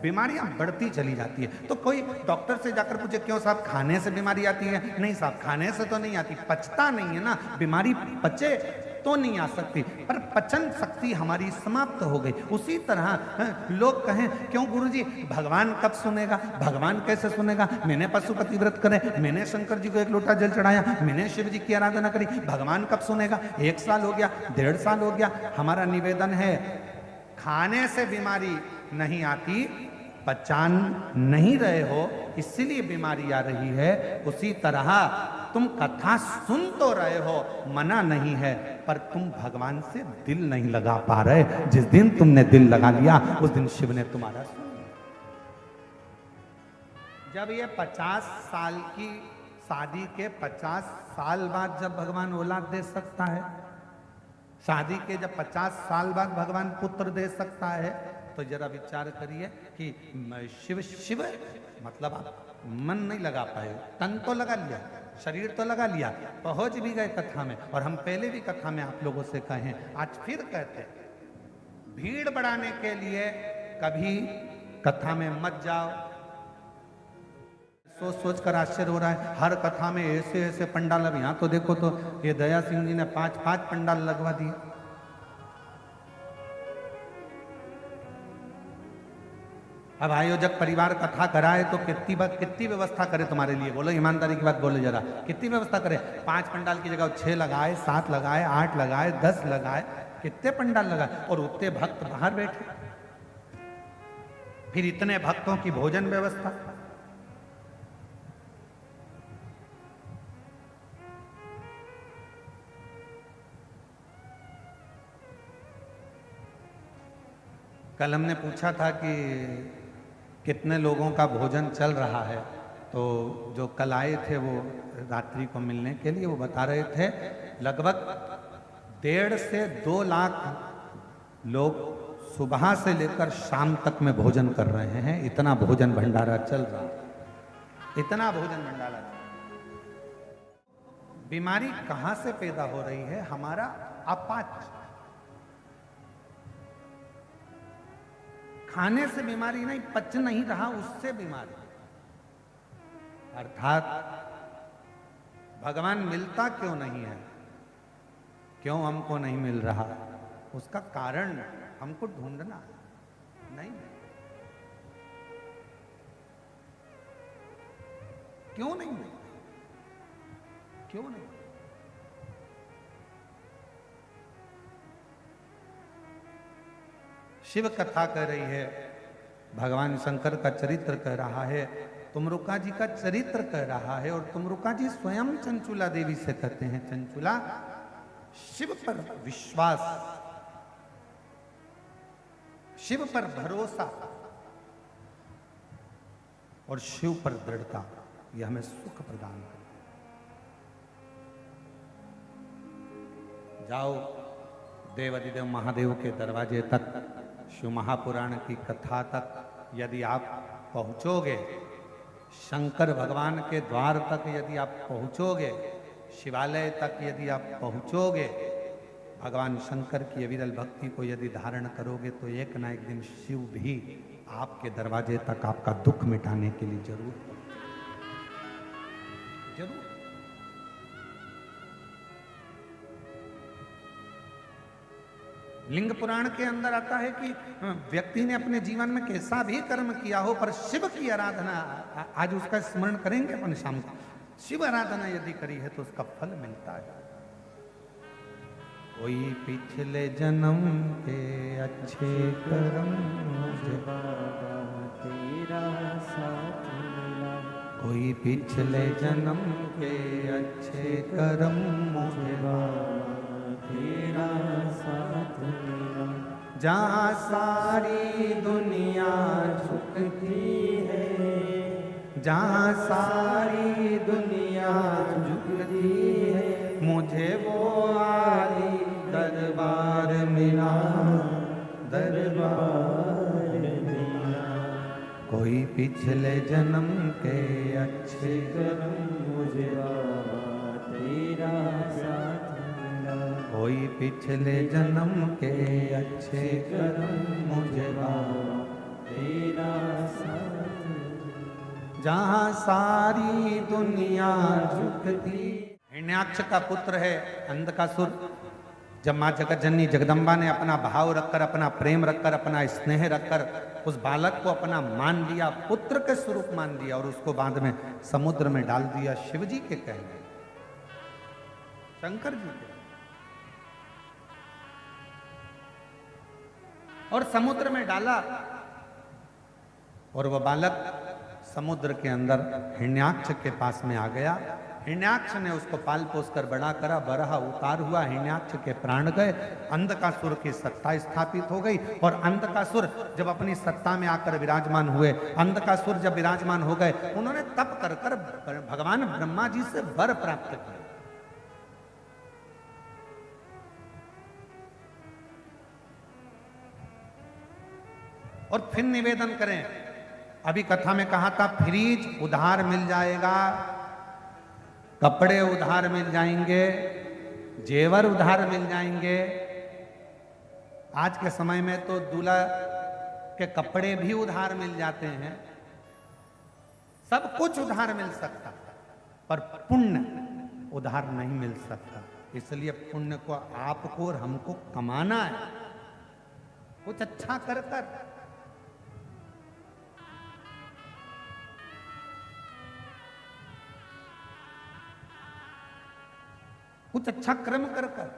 बीमारियां बढ़ती चली जाती है। तो कोई डॉक्टर से जाकर पूछे क्यों साहब खाने से बीमारी आती है? नहीं साहब खाने से तो नहीं आती, पचता नहीं है ना, बीमारी पचे तो नहीं आ सकती, पर पचन शक्ति हमारी समाप्त हो गई। उसी तरह लोग कहें क्यों गुरुजी भगवान कब सुनेगा, भगवान कैसे सुनेगा? मैंने पशुपति व्रत करे, मैंने शंकर जी को 1 लोटा जल चढ़ाया, मैंने शिव जी की आराधना करी, भगवान कब सुनेगा? 1 साल हो गया, 1.5 साल हो गया। हमारा निवेदन है, खाने से बीमारी नहीं आती, पहचान नहीं रहे हो इसीलिए बीमारी आ रही है। उसी तरह तुम कथा सुन तो रहे हो, मना नहीं है, पर तुम भगवान से दिल नहीं लगा पा रहे। जिस दिन तुमने दिल लगा लिया उस दिन शिव ने तुम्हारा सुन लिया। जब ये 50 साल की शादी के 50 साल बाद जब भगवान औलाद दे सकता है, शादी के जब 50 साल बाद भगवान पुत्र दे सकता है, तो जरा विचार करिए कि शिव शिव मतलब आप मन नहीं लगा पाए, तन तो लगा लिया, शरीर तो लगा लिया, पहुंच भी गए कथा में। और हम पहले भी कथा में आप लोगों से कहें, आज फिर कहते हैं, भीड़ बढ़ाने के लिए कभी कथा में मत जाओ। सोच सोच कर आश्चर्य हो रहा है, हर कथा में ऐसे ऐसे पंडाल। अब यहाँ तो देखो तो ये दया सिंह जी ने 5-5 पंडाल लगवा दिए। अब आयोजक परिवार कथा कराए तो कितनी व्यवस्था करे तुम्हारे लिए? बोलो ईमानदारी की बात बोलो जरा, कितनी व्यवस्था करे? 5 पंडाल की जगह 6 लगाए, 7 लगाए, 8 लगाए, 10 लगाए, कितने पंडाल लगाए, और उतने भक्त बाहर बैठे, फिर इतने भक्तों की भोजन व्यवस्था। कल हमने पूछा था कि कितने लोगों का भोजन चल रहा है, तो जो कल आए थे वो रात्रि को मिलने के लिए, वो बता रहे थे लगभग 1.5 से 2 लाख लोग सुबह से लेकर शाम तक में भोजन कर रहे हैं। इतना भोजन भंडारा चल रहा है, इतना भोजन भंडारा। बीमारी कहाँ से पैदा हो रही है? हमारा अपाच, खाने से बीमारी नहीं, पच नहीं रहा उससे बीमारी। अर्थात भगवान मिलता क्यों नहीं है, क्यों हमको नहीं मिल रहा, उसका कारण हमको ढूंढना नहीं। क्यों नहीं मिल, क्यों नहीं? शिव कथा कह रही है, भगवान शंकर का चरित्र कह रहा है, तुमरुका जी का चरित्र कह रहा है, और तुमरुका जी स्वयं चंचुला देवी से कहते हैं, चंचुला शिव पर विश्वास, शिव पर भरोसा और शिव पर दृढ़ता, यह हमें सुख प्रदान करता है। जाओ देवाधिदेव महादेव के दरवाजे तक, शिव महापुराण की कथा तक यदि आप पहुंचोगे, शंकर भगवान के द्वार तक यदि आप पहुंचोगे, शिवालय तक यदि आप पहुंचोगे, भगवान शंकर की अविरल भक्ति को यदि धारण करोगे, तो एक ना एक दिन शिव भी आपके दरवाजे तक आपका दुख मिटाने के लिए जरूर जरूर। लिंग पुराण के अंदर आता है कि व्यक्ति ने अपने जीवन में कैसा भी कर्म किया हो, पर शिव की आराधना, आज उसका स्मरण करेंगे अपन शाम को, शिव आराधना यदि करी है तो उसका फल मिलता है। कोई पिछले जन्म के अच्छे कर्म मुझे बाबा तेरा साथ मिला, कोई पिछले जन्म के अच्छे कर्म मुझे बाबा तेरा साथ मिला। जहाँ सारी दुनिया झुकती है, जहाँ सारी दुनिया झुकती है, मुझे वो आली दरबार मिला, दरबार मिला। कोई पिछले जन्म के अच्छे कर्म मुझे बाबा तेरा साथ मिला, कोई पिछले जन्म के अच्छे कर्म मुझे बाबा तेरा साथ मिला। जहाँ सारी दुनिया झुकती। हिरण्याक्ष का पुत्र है अंधकासुर। जब माँ जगत जननी जगदम्बा ने अपना भाव रखकर, अपना प्रेम रखकर, अपना स्नेह रखकर उस बालक को अपना मान लिया, पुत्र के स्वरूप मान लिया, और उसको बाद में समुद्र में डाल दिया, शिव जी के कहने, शंकर जी के, और समुद्र में डाला, और वह बालक समुद्र के अंदर हिरण्याक्ष के पास में आ गया। हिरण्याक्ष ने उसको पाल पोस कर बड़ा करा, बरहा उतार हुआ, हिरण्याक्ष के प्राण गए, अंधकासुर की सत्ता स्थापित हो गई। और अंधकासुर जब अपनी सत्ता में आकर विराजमान हुए, अंधकासुर जब विराजमान हो गए, उन्होंने तप कर कर भगवान ब्रह्मा जी से वर प्राप्त किया। और फिर निवेदन करें, अभी कथा में कहा था फ्रीज उधार मिल जाएगा, कपड़े उधार मिल जाएंगे, जेवर उधार मिल जाएंगे। आज के समय में तो दूल्हा के कपड़े भी उधार मिल जाते हैं, सब कुछ उधार मिल सकता, पर पुण्य उधार नहीं मिल सकता। इसलिए पुण्य को आपको और हमको कमाना है, कुछ अच्छा कर कर। कुछ अच्छा कर्म कर कर।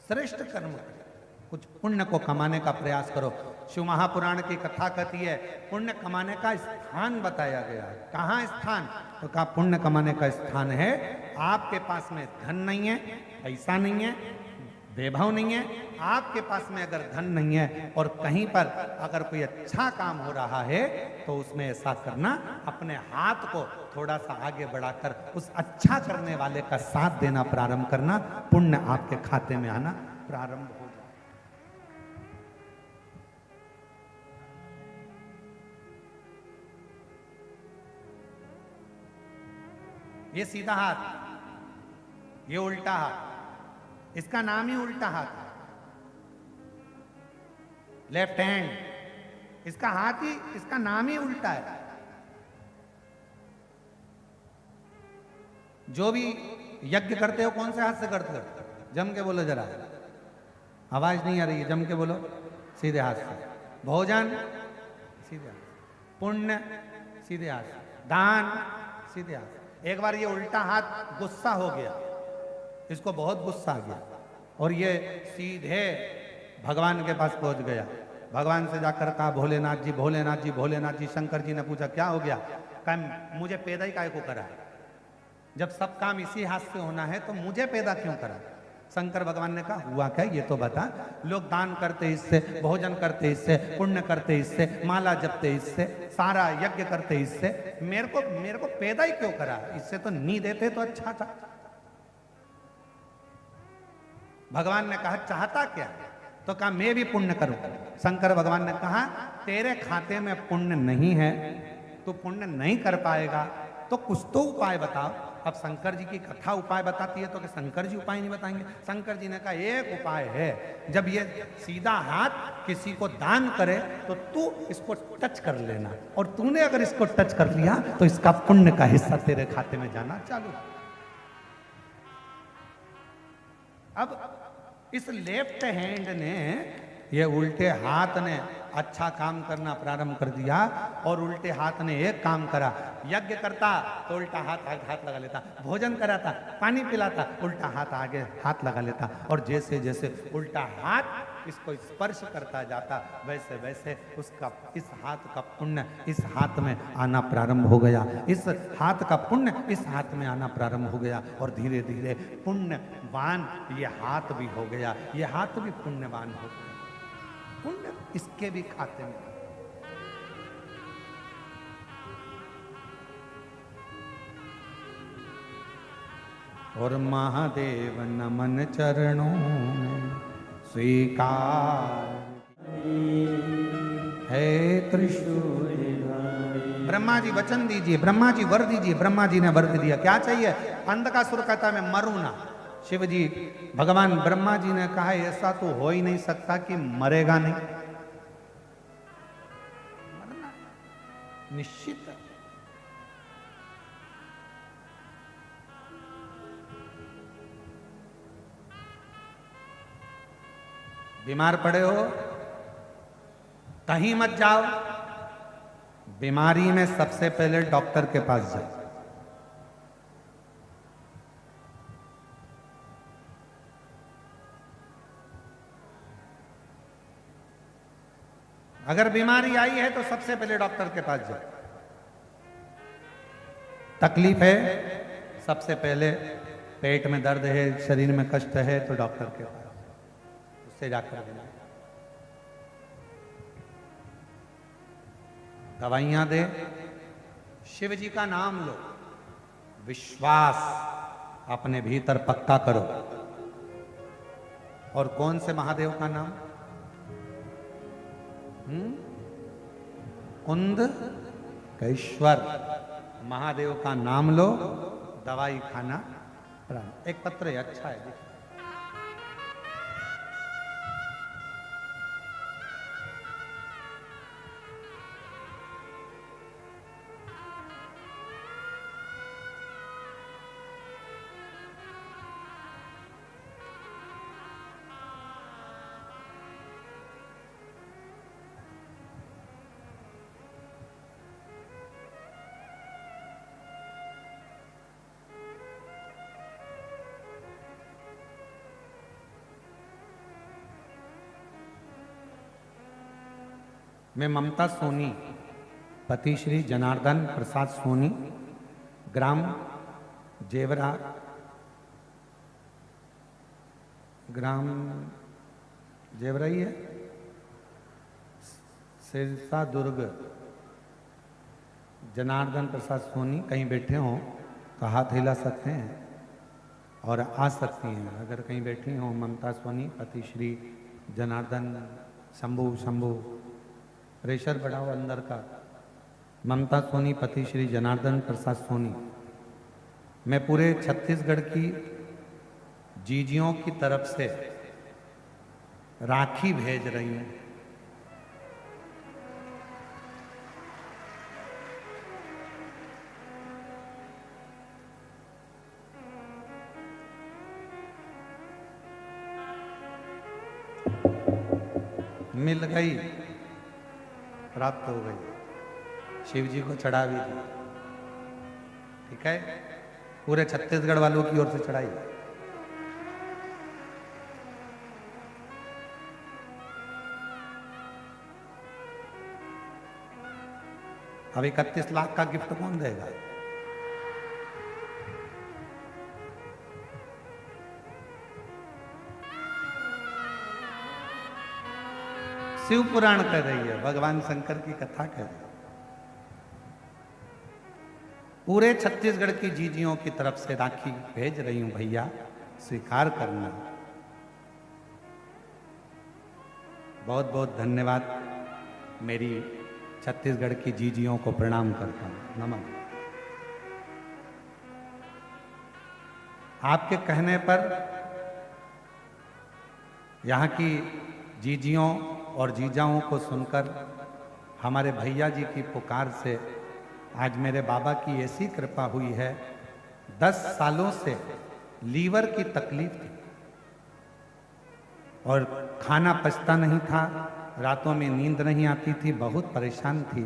श्रेष्ठ कर्म कर, कुछ पुण्य को कमाने का प्रयास करो। शिव महापुराण की कथा कहती है पुण्य कमाने का स्थान बताया गया है। कहाँ स्थान? तो कहा पुण्य कमाने का स्थान है आपके पास में धन नहीं है, पैसा नहीं है, वैभव नहीं है, आपके पास में अगर धन नहीं है और कहीं पर अगर कोई अच्छा काम हो रहा है तो उसमें ऐसा करना, अपने हाथ को थोड़ा सा आगे बढ़ाकर उस अच्छा करने वाले का साथ देना प्रारंभ करना, पुण्य आपके खाते में आना प्रारंभ हो जाए। ये सीधा हाथ, ये उल्टा हाथ, इसका नाम ही उल्टा हाथ है, लेफ्ट हैंड, इसका हाथ ही, इसका नाम ही उल्टा है। जो भी यज्ञ करते हो कौन से हाथ से करते हो? जम के बोलो जरा, आवाज नहीं आ रही है, जम के बोलो। सीधे हाथ से। भोजन सीधे हाथ, पुण्य सीधे हाथ, दान सीधे हाथ। एक बार ये उल्टा हाथ गुस्सा हो गया, इसको बहुत गुस्सा आ गया और ये सीधे भगवान के पास पहुंच गया। भगवान से जाकर कहा, भोलेनाथ जी, भोलेनाथ जी, भोलेनाथ जी। शंकर जी ने पूछा क्या हो गया? कहा, मुझे पैदा ही काहे को करा है? जब सब काम इसी हाथ से होना है तो मुझे पैदा क्यों करा? शंकर भगवान ने कहा, हुआ क्या ये तो बता। लोग दान करते इससे, भोजन करते इससे, पुण्य करते इससे, माला जपते इससे, सारा यज्ञ करते इससे, मेरे को पैदा ही क्यों करा? इससे तो नहीं देते तो अच्छा था। भगवान ने कहा, चाहता क्या? तो कहा, मैं भी पुण्य करूं। शंकर भगवान ने कहा, तेरे खाते में पुण्य नहीं है, तू पुण्य नहीं कर पाएगा, तो कुछ तो उपाय बताओ। अब शंकर जी की कथा उपाय बताती है तो कि शंकर जी उपाय नहीं बताएंगे? शंकर जी ने कहा, एक उपाय है, जब ये सीधा हाथ किसी को दान करे तो तू इसको टच कर लेना, और तूने अगर इसको टच कर लिया तो इसका पुण्य का हिस्सा तेरे खाते में जाना चालू। अब इस लेफ्ट हैंड ने, ये उल्टे हाथ ने अच्छा काम करना प्रारंभ कर दिया, और उल्टे हाथ ने एक काम करा, यज्ञ करता तो उल्टा हाथ लगा लेता, भोजन कराता, पानी पिलाता, उल्टा हाथ आगे हाथ लगा लेता, और जैसे जैसे उल्टा हाथ इसको स्पर्श करता जाता वैसे वैसे उसका, इस हाथ का पुण्य इस हाथ में आना प्रारंभ हो गया, इस हाथ का पुण्य इस हाथ में आना प्रारंभ हो गया, और धीरे धीरे पुण्यवान ये हाथ भी हो गया, ये हाथ भी पुण्यवान हो गया, पुण्य इसके भी खाते में। और महादेव नमन चरणों में स्वीकार है त्रिशूल। ब्रह्मा जी वचन दीजिए, ब्रह्मा जी वर दीजिए। ब्रह्मा जी ने वर दिया, क्या चाहिए? अंधकासुर कहता मैं मरूं ना। शिव जी, भगवान ब्रह्मा जी ने कहा, ऐसा तो हो ही नहीं सकता कि मरेगा नहीं, मरना निश्चित है। बीमार पड़े हो कहीं मत जाओ, बीमारी में सबसे पहले डॉक्टर के पास जाओ। अगर बीमारी आई है तो सबसे पहले डॉक्टर के पास जाओ। तकलीफ है, सबसे पहले पेट में दर्द है, शरीर में कष्ट है तो डॉक्टर के पास, उससे जाकर दवाइयां दे। शिव जी का नाम लो, विश्वास अपने भीतर पक्का करो। और कौन से महादेव का नाम? कुंद केश्वर महादेव का नाम लो, दवाई खाना प्रारंभ। एक पत्र है, अच्छा है। मैं ममता सोनी, पति श्री जनार्दन प्रसाद सोनी, ग्राम जेवरा, ग्राम जेवरा ही है, सिरसा दुर्ग, जनार्दन प्रसाद सोनी। कहीं बैठे हों तो हाथ हिला सकते हैं और आ सकती हैं। अगर कहीं बैठी हों ममता सोनी, पति श्री जनार्दन, शंभू प्रेशर बढ़ा हो अंदर का। ममता सोनी, पति श्री जनार्दन प्रसाद सोनी। मैं पूरे छत्तीसगढ़ की जीजियों की तरफ से राखी भेज रही हूं। मिल गई, प्राप्त हो गई, शिव जी को चढ़ा भी दी। ठीक है, पूरे छत्तीसगढ़ वालों की ओर से चढ़ाई। अब 31 लाख का गिफ्ट कौन देगा? शिव पुराण कर रही है, भगवान शंकर की कथा कर रही है। पूरे छत्तीसगढ़ की जीजियों की तरफ से राखी भेज रही हूं भैया, स्वीकार करना। बहुत बहुत धन्यवाद। मेरी छत्तीसगढ़ की जीजियों को प्रणाम करता हूं, नमन। आपके कहने पर यहाँ की जीजियों और जीजाओं को सुनकर हमारे भैया जी की पुकार से आज मेरे बाबा की ऐसी कृपा हुई है। 10 सालों से लीवर की तकलीफ थी और खाना पचता नहीं था, रातों में नींद नहीं आती थी, बहुत परेशान थी।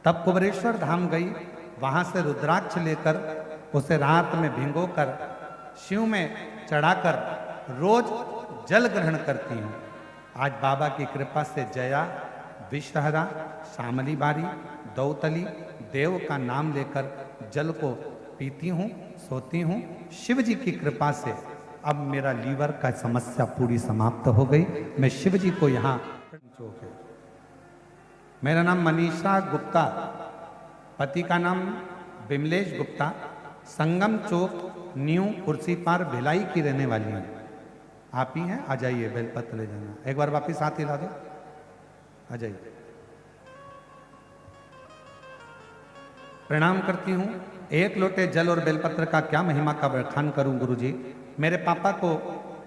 तब कुबरेश्वर धाम गई, वहां से रुद्राक्ष लेकर उसे रात में भिगोकर शिव में चढ़ाकर रोज जल ग्रहण करती हूँ। आज बाबा की कृपा से जया, विषहरा, शामली बारी, दौतली, देव का नाम लेकर जल को पीती हूँ, सोती हूँ। शिव जी की कृपा से अब मेरा लीवर का समस्या पूरी समाप्त हो गई। मैं शिव जी को यहाँ मेरा नाम मनीषा गुप्ता, पति का नाम बिमलेश गुप्ता, संगम चौक न्यू कुर्सी पार भिलाई की रहने वाली हूँ। आप ही हैं? आ जाइए, बेलपत्र ले जाना। एक बार वापिस हाथ हिला दो, आ जाइए। प्रणाम करती हूँ। एक लोटे जल और बेलपत्र का क्या महिमा का बखान करूं गुरुजी। मेरे पापा को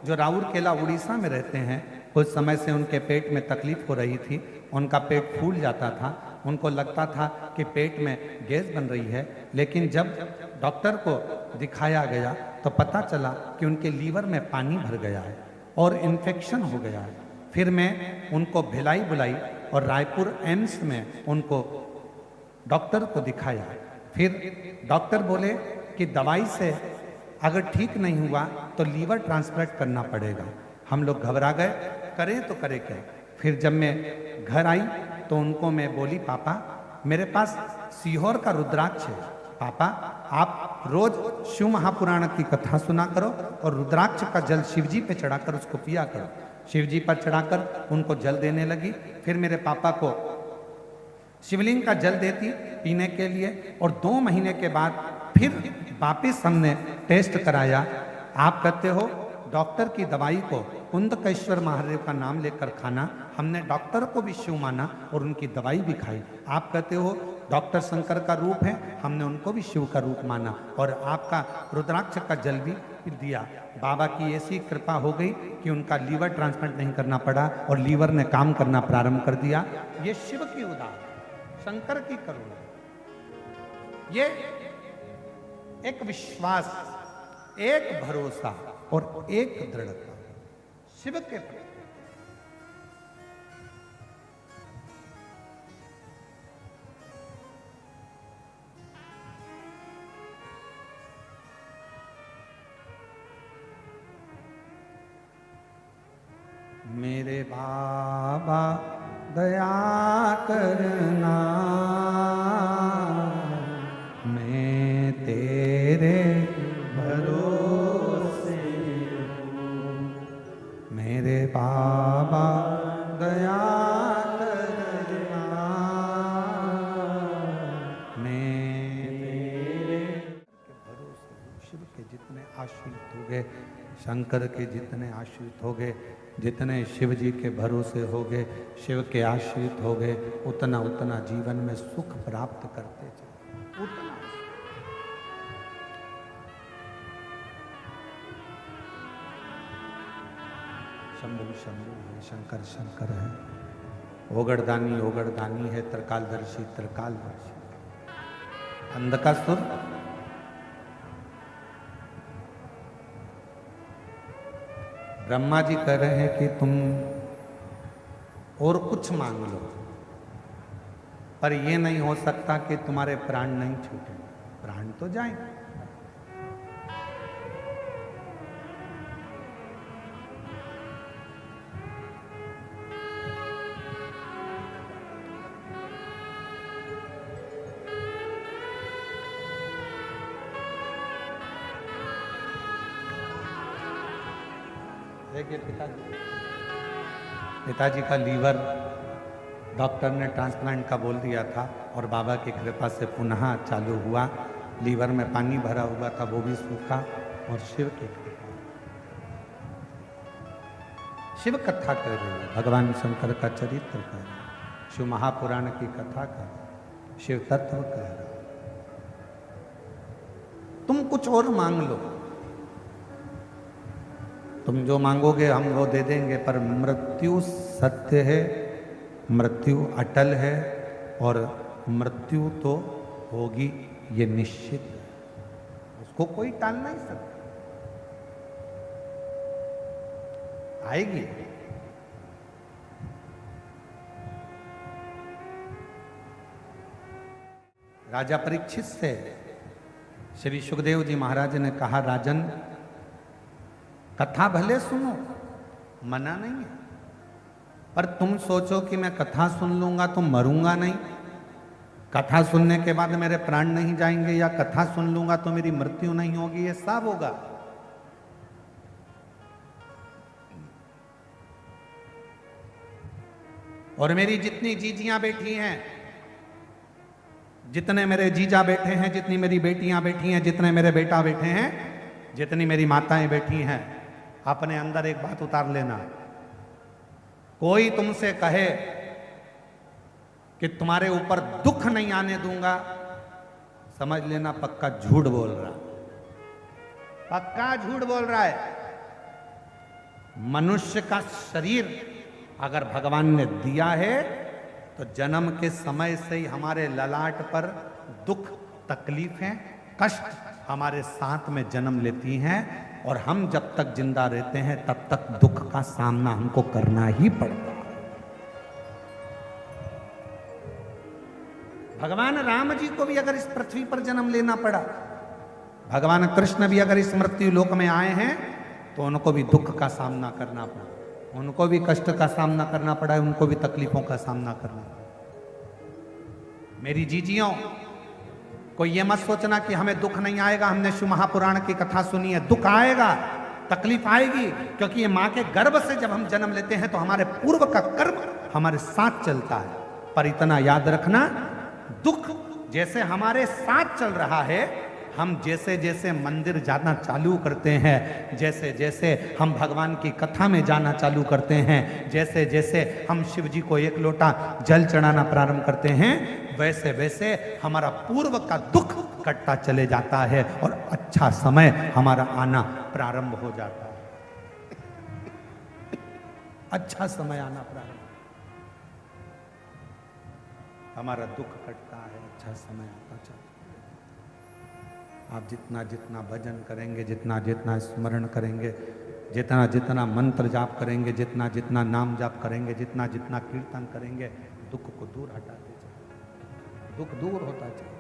जो राउर केला उड़ीसा में रहते हैं, कुछ समय से उनके पेट में तकलीफ हो रही थी, उनका पेट फूल जाता था, उनको लगता था कि पेट में गैस बन रही है। लेकिन जब डॉक्टर को दिखाया गया तो पता चला कि उनके लीवर में पानी भर गया है और इन्फेक्शन हो गया है। फिर मैं उनको भिलाई बुलाई और रायपुर एम्स में उनको डॉक्टर को दिखाया। फिर डॉक्टर बोले कि दवाई से अगर ठीक नहीं हुआ तो लीवर ट्रांसप्लांट करना पड़ेगा। हम लोग घबरा गए, करें तो करें क्या। फिर जब मैं घर आई तो उनको मैं बोली, पापा मेरे पास सीहोर का रुद्राक्ष है, पापा आप रोज शिव महापुराण की कथा सुना करो और रुद्राक्ष का जल शिव जी पे चढ़ाकर उसको पिया करो। शिव जी पर चढ़ाकर उनको जल देने लगी। फिर मेरे पापा को शिवलिंग का जल देती पीने के लिए और 2 महीने के बाद फिर वापिस हमने टेस्ट कराया। आप कहते हो डॉक्टर की दवाई को कुंदकेश्वर महादेव का नाम लेकर खाना। हमने डॉक्टर को भी शिव माना और उनकी दवाई भी खाई। आप कहते हो डॉक्टर शंकर का रूप है, हमने उनको भी शिव का रूप माना और आपका रुद्राक्ष का जल भी दिया। बाबा की ऐसी कृपा हो गई कि उनका लीवर ट्रांसप्लांट नहीं करना पड़ा और लीवर ने काम करना प्रारंभ कर दिया। ये शिव की उदाहरण, शंकर की करुणा, ये एक विश्वास, एक भरोसा और एक दृढ़ता शिव के प्रति। मेरे बाबा दया करना, मैं तेरे भरोसे हूँ। मेरे बाबा दया करना, मैं तेरे भरोसे हूँ। शिव के जितने आश्रित हो गए, शंकर के जितने आश्रित हो गए, जितने शिव जी के भरोसे हो गए, शिव के आश्रित हो गए, उतना उतना जीवन में सुख प्राप्त करते चले। उतना शिव शंभु है, शंकर शंकर है, ओगड़दानी है, त्रिकालदर्शी त्रिकालदर्शी। अंधकासुर ब्रह्मा जी कह रहे हैं कि तुम और कुछ मांग लो, पर यह नहीं हो सकता कि तुम्हारे प्राण नहीं छूटे। प्राण तो जाएंगे। देखिए पिताजी का लीवर डॉक्टर ने ट्रांसप्लांट का बोल दिया था और बाबा की कृपा से पुनः चालू हुआ। लीवर में पानी भरा हुआ था, वो भी सूखा, और शिव की कृपा। शिव कथा कर रही है, भगवान शंकर का चरित्र कर रही है, शिव महापुराण की कथा कर रही है, शिव तत्व कह रहा है। तुम कुछ और मांग लो, तुम जो मांगोगे हम वो दे देंगे, पर मृत्यु सत्य है, मृत्यु अटल है, और मृत्यु तो होगी, ये निश्चित है, उसको कोई टाल नहीं सकता, आएगी। राजा परीक्षित से श्री सुखदेव जी महाराज ने कहा, राजन कथा भले सुनो, मना नहीं है, पर तुम सोचो कि मैं कथा सुन लूंगा तो मरूंगा नहीं, कथा सुनने के बाद मेरे प्राण नहीं जाएंगे, या कथा सुन लूंगा तो मेरी मृत्यु नहीं होगी, ये सब होगा। और मेरी जितनी जीजियां बैठी हैं, जितने मेरे जीजा बैठे हैं, जितनी मेरी बेटियां बैठी हैं, जितने मेरे बेटा बैठे हैं, जितनी मेरी माताएं बैठी हैं, अपने अंदर एक बात उतार लेना, कोई तुमसे कहे कि तुम्हारे ऊपर दुख नहीं आने दूंगा, समझ लेना पक्का झूठ बोल रहा, पक्का झूठ बोल रहा है। मनुष्य का शरीर अगर भगवान ने दिया है तो जन्म के समय से ही हमारे ललाट पर दुख तकलीफें कष्ट हमारे साथ में जन्म लेती हैं, और हम जब तक जिंदा रहते हैं तब तक दुख का सामना हमको करना ही पड़ता है। भगवान राम जी को भी अगर इस पृथ्वी पर जन्म लेना पड़ा, भगवान कृष्ण भी अगर इस मृत्यु लोक में आए हैं तो उनको भी दुख का सामना करना पड़ा, उनको भी कष्ट का सामना करना पड़ा है, उनको भी तकलीफों का सामना करना पड़ा। मेरी जीजियों को ये मत सोचना कि हमें दुख नहीं आएगा, हमने शिव महापुराण की कथा सुनी है, दुख आएगा, तकलीफ आएगी, क्योंकि ये माँ के गर्भ से जब हम जन्म लेते हैं तो हमारे पूर्व का कर्म हमारे साथ चलता है। पर इतना याद रखना, दुख जैसे हमारे साथ चल रहा है, हम जैसे जैसे मंदिर जाना चालू करते हैं, जैसे जैसे हम भगवान की कथा में जाना चालू करते हैं, जैसे जैसे हम शिव जी को एक लोटा जल चढ़ाना प्रारंभ करते हैं, वैसे वैसे हमारा पूर्व का दुख कटता चले जाता है और अच्छा समय हमारा आना प्रारंभ हो जाता है। अच्छा समय आना प्रारंभ, हमारा दुख कटता है, अच्छा समय आता चलता है। आप जितना जितना भजन करेंगे, जितना जितना स्मरण करेंगे, जितना जितना मंत्र जाप करेंगे, जितना जितना नाम जाप करेंगे, जितना जितना कीर्तन करेंगे, दुख को दूर हटाते चले, दुख दूर होता चले।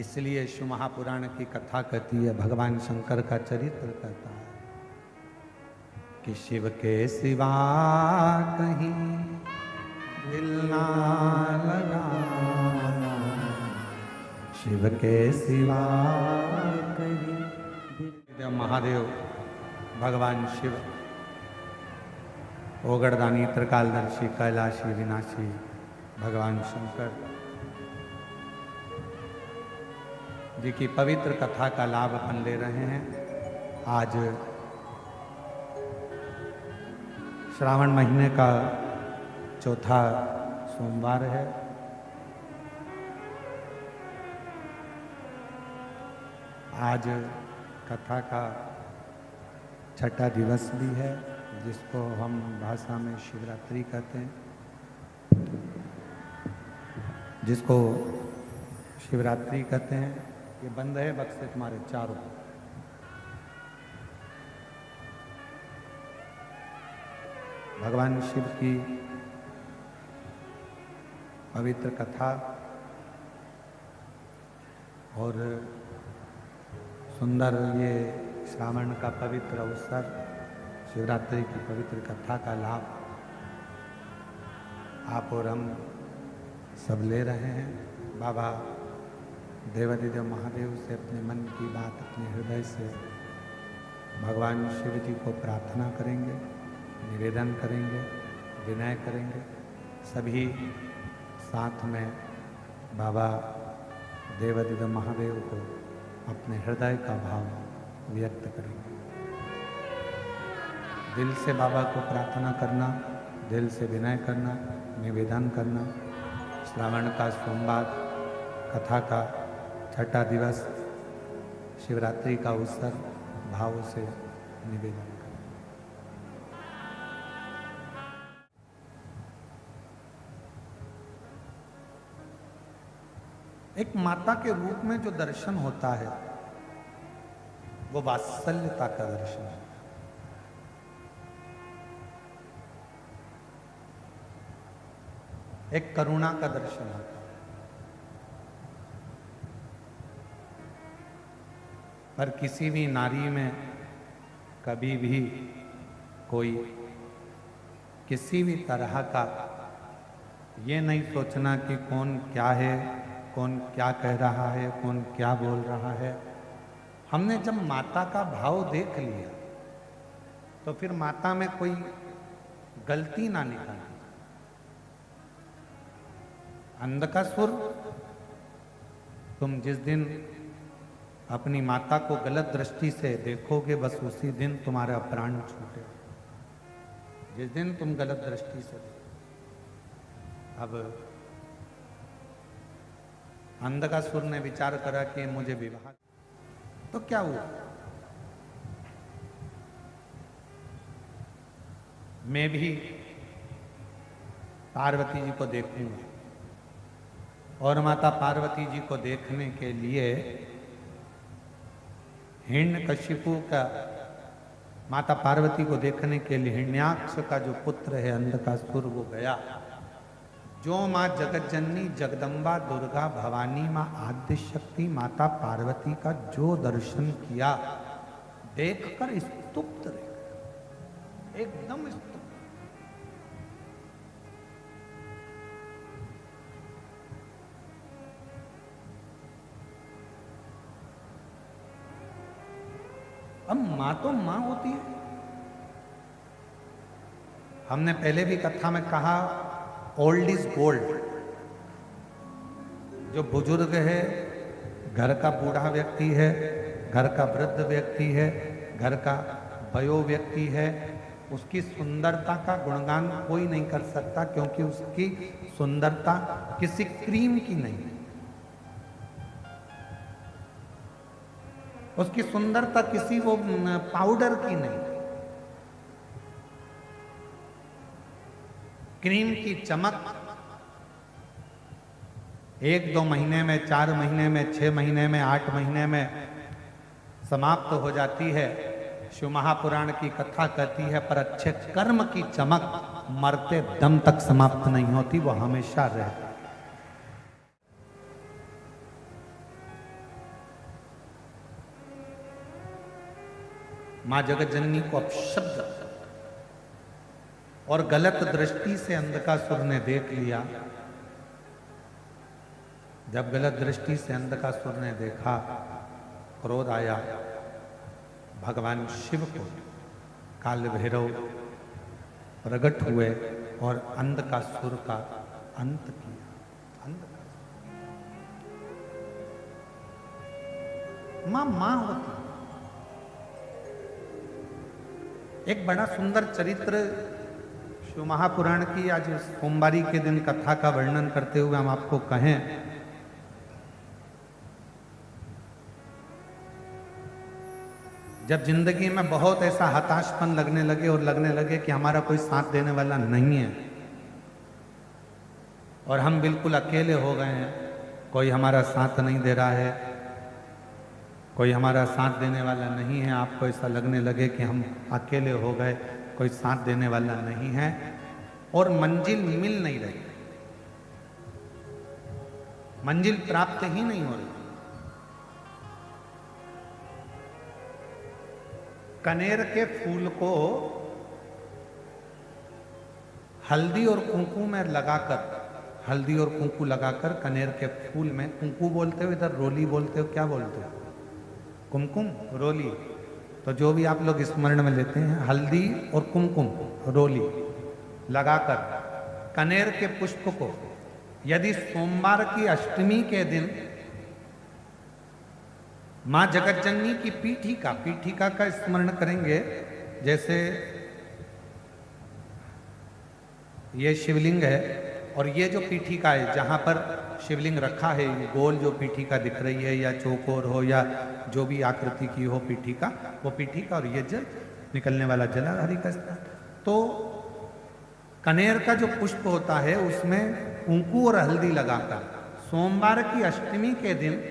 इसलिए शिव महापुराण की कथा कहती है, भगवान शंकर का चरित्र कहता है कि शिव के सिवा कहीं दिल ना लगाना, शिव के सिवा कहीं। महादेव भगवान शिव ओगड़दानी त्रिकालदर्शी कैलाशी विनाशी भगवान शंकर जी की पवित्र कथा का लाभ अपन ले रहे हैं। आज श्रावण महीने का चौथा सोमवार है। आज कथा का छठा दिवस भी है, जिसको हम भाषा में शिवरात्रि कहते हैं, जिसको शिवरात्रि कहते हैं। ये बंद है बक्से तुम्हारे चारों। भगवान शिव की पवित्र कथा और सुंदर ये श्रावण का पवित्र अवसर, शिवरात्रि की पवित्र कथा का लाभ आप और हम सब ले रहे हैं। बाबा देवादिदेव महादेव से अपने मन की बात अपने हृदय से भगवान शिव जी को प्रार्थना करेंगे, निवेदन करेंगे, विनय करेंगे। सभी साथ में बाबा देवादिदेव महादेव को अपने हृदय का भाव व्यक्त करेंगे। दिल से बाबा को प्रार्थना करना, दिल से विनय करना, निवेदन करना। श्रावण का सोमवार, कथा का छठा दिवस, शिवरात्रि का अवसर, भाव से निवेदन करना। एक माता के रूप में जो दर्शन होता है वो वात्सल्यता का दर्शन है। एक करुणा का दर्शन होता है। पर किसी भी नारी में कभी भी कोई किसी भी तरह का ये नहीं सोचना कि कौन क्या है, कौन क्या कह रहा है, कौन क्या बोल रहा है। हमने जब माता का भाव देख लिया तो फिर माता में कोई गलती ना निकालनी। अंधकासुर, तुम जिस दिन अपनी माता को गलत दृष्टि से देखोगे, बस उसी दिन तुम्हारा प्राण छूटे। जिस दिन तुम गलत दृष्टि से देखो। अब अंधकासुर ने विचार करा कि मुझे विवाह, तो क्या हुआ? मैं भी पार्वती जी को देखूंगा। और माता पार्वती जी को देखने के लिए हिरण्यकशिपु का, माता पार्वती को देखने के लिए हिरण्याक्ष का जो पुत्र है अंधकासुर, वो गया। जो माँ जगतजननी जगदम्बा दुर्गा भवानी माँ आद्य शक्ति माता पार्वती का जो दर्शन किया, देखकर स्तुप्त रह गया, एकदम स्तुप्त। अब माँ तो माँ होती है। हमने पहले भी कथा में कहा, ओल्ड इज गोल्ड। जो बुजुर्ग है, घर का बूढ़ा व्यक्ति है, घर का वृद्ध व्यक्ति है, घर का वयो व्यक्ति है, उसकी सुंदरता का गुणगान कोई नहीं कर सकता, क्योंकि उसकी सुंदरता किसी क्रीम की नहीं, उसकी सुंदरता किसी वो पाउडर की नहीं। क्रीम की चमक 1-2 महीने में, 4 महीने में, 6 महीने में, 8 महीने में समाप्त हो जाती है। शिव महापुराण की कथा कहती है, पर अच्छे कर्म की चमक मरते दम तक समाप्त नहीं होती, वो हमेशा रहती। मां जगतजननी को अपशब्द और गलत दृष्टि से अंधकासुर ने देख लिया। जब गलत दृष्टि से अंधकासुर ने देखा, क्रोध आया। भगवान शिव को काल भैरव प्रकट हुए और अंधकासुर का अंत किया। मां होती। एक बड़ा सुंदर चरित्र शिव महापुराण की आज सोमवारी के दिन कथा का वर्णन करते हुए हम आपको कहें, जब जिंदगी में बहुत ऐसा हताशपन लगने लगे और लगने लगे कि हमारा कोई साथ देने वाला नहीं है और हम बिल्कुल अकेले हो गए हैं, कोई हमारा साथ नहीं दे रहा है, कोई हमारा साथ देने वाला नहीं है, आपको ऐसा लगने लगे कि हम अकेले हो गए, कोई साथ देने वाला नहीं है और मंजिल मिल नहीं रही, मंजिल प्राप्त ही नहीं हो रही। कनेर के फूल को हल्दी और कुंकू में लगाकर, हल्दी और कुंकू लगाकर कनेर के फूल में, कुंकू बोलते हो, इधर रोली बोलते हो, क्या बोलते हो? कुमकुम, रोली। तो जो भी आप लोग स्मरण में लेते हैं, हल्दी और कुमकुम, रोली लगाकर कनेर के पुष्प को यदि सोमवार की अष्टमी के दिन मां जगतजननी की पीठिका का स्मरण करेंगे, जैसे ये शिवलिंग है और ये जो पीठिका है जहां पर शिवलिंग रखा है, ये गोल जो पीठिका दिख रही है या चौकोर हो या जो भी आकृति की हो पीठिका, वो पीठिका और ये जल निकलने वाला जलाधारी का स्थान। तो कनेर का जो पुष्प होता है उसमें कुंकू और हल्दी लगाकर सोमवार की अष्टमी के दिन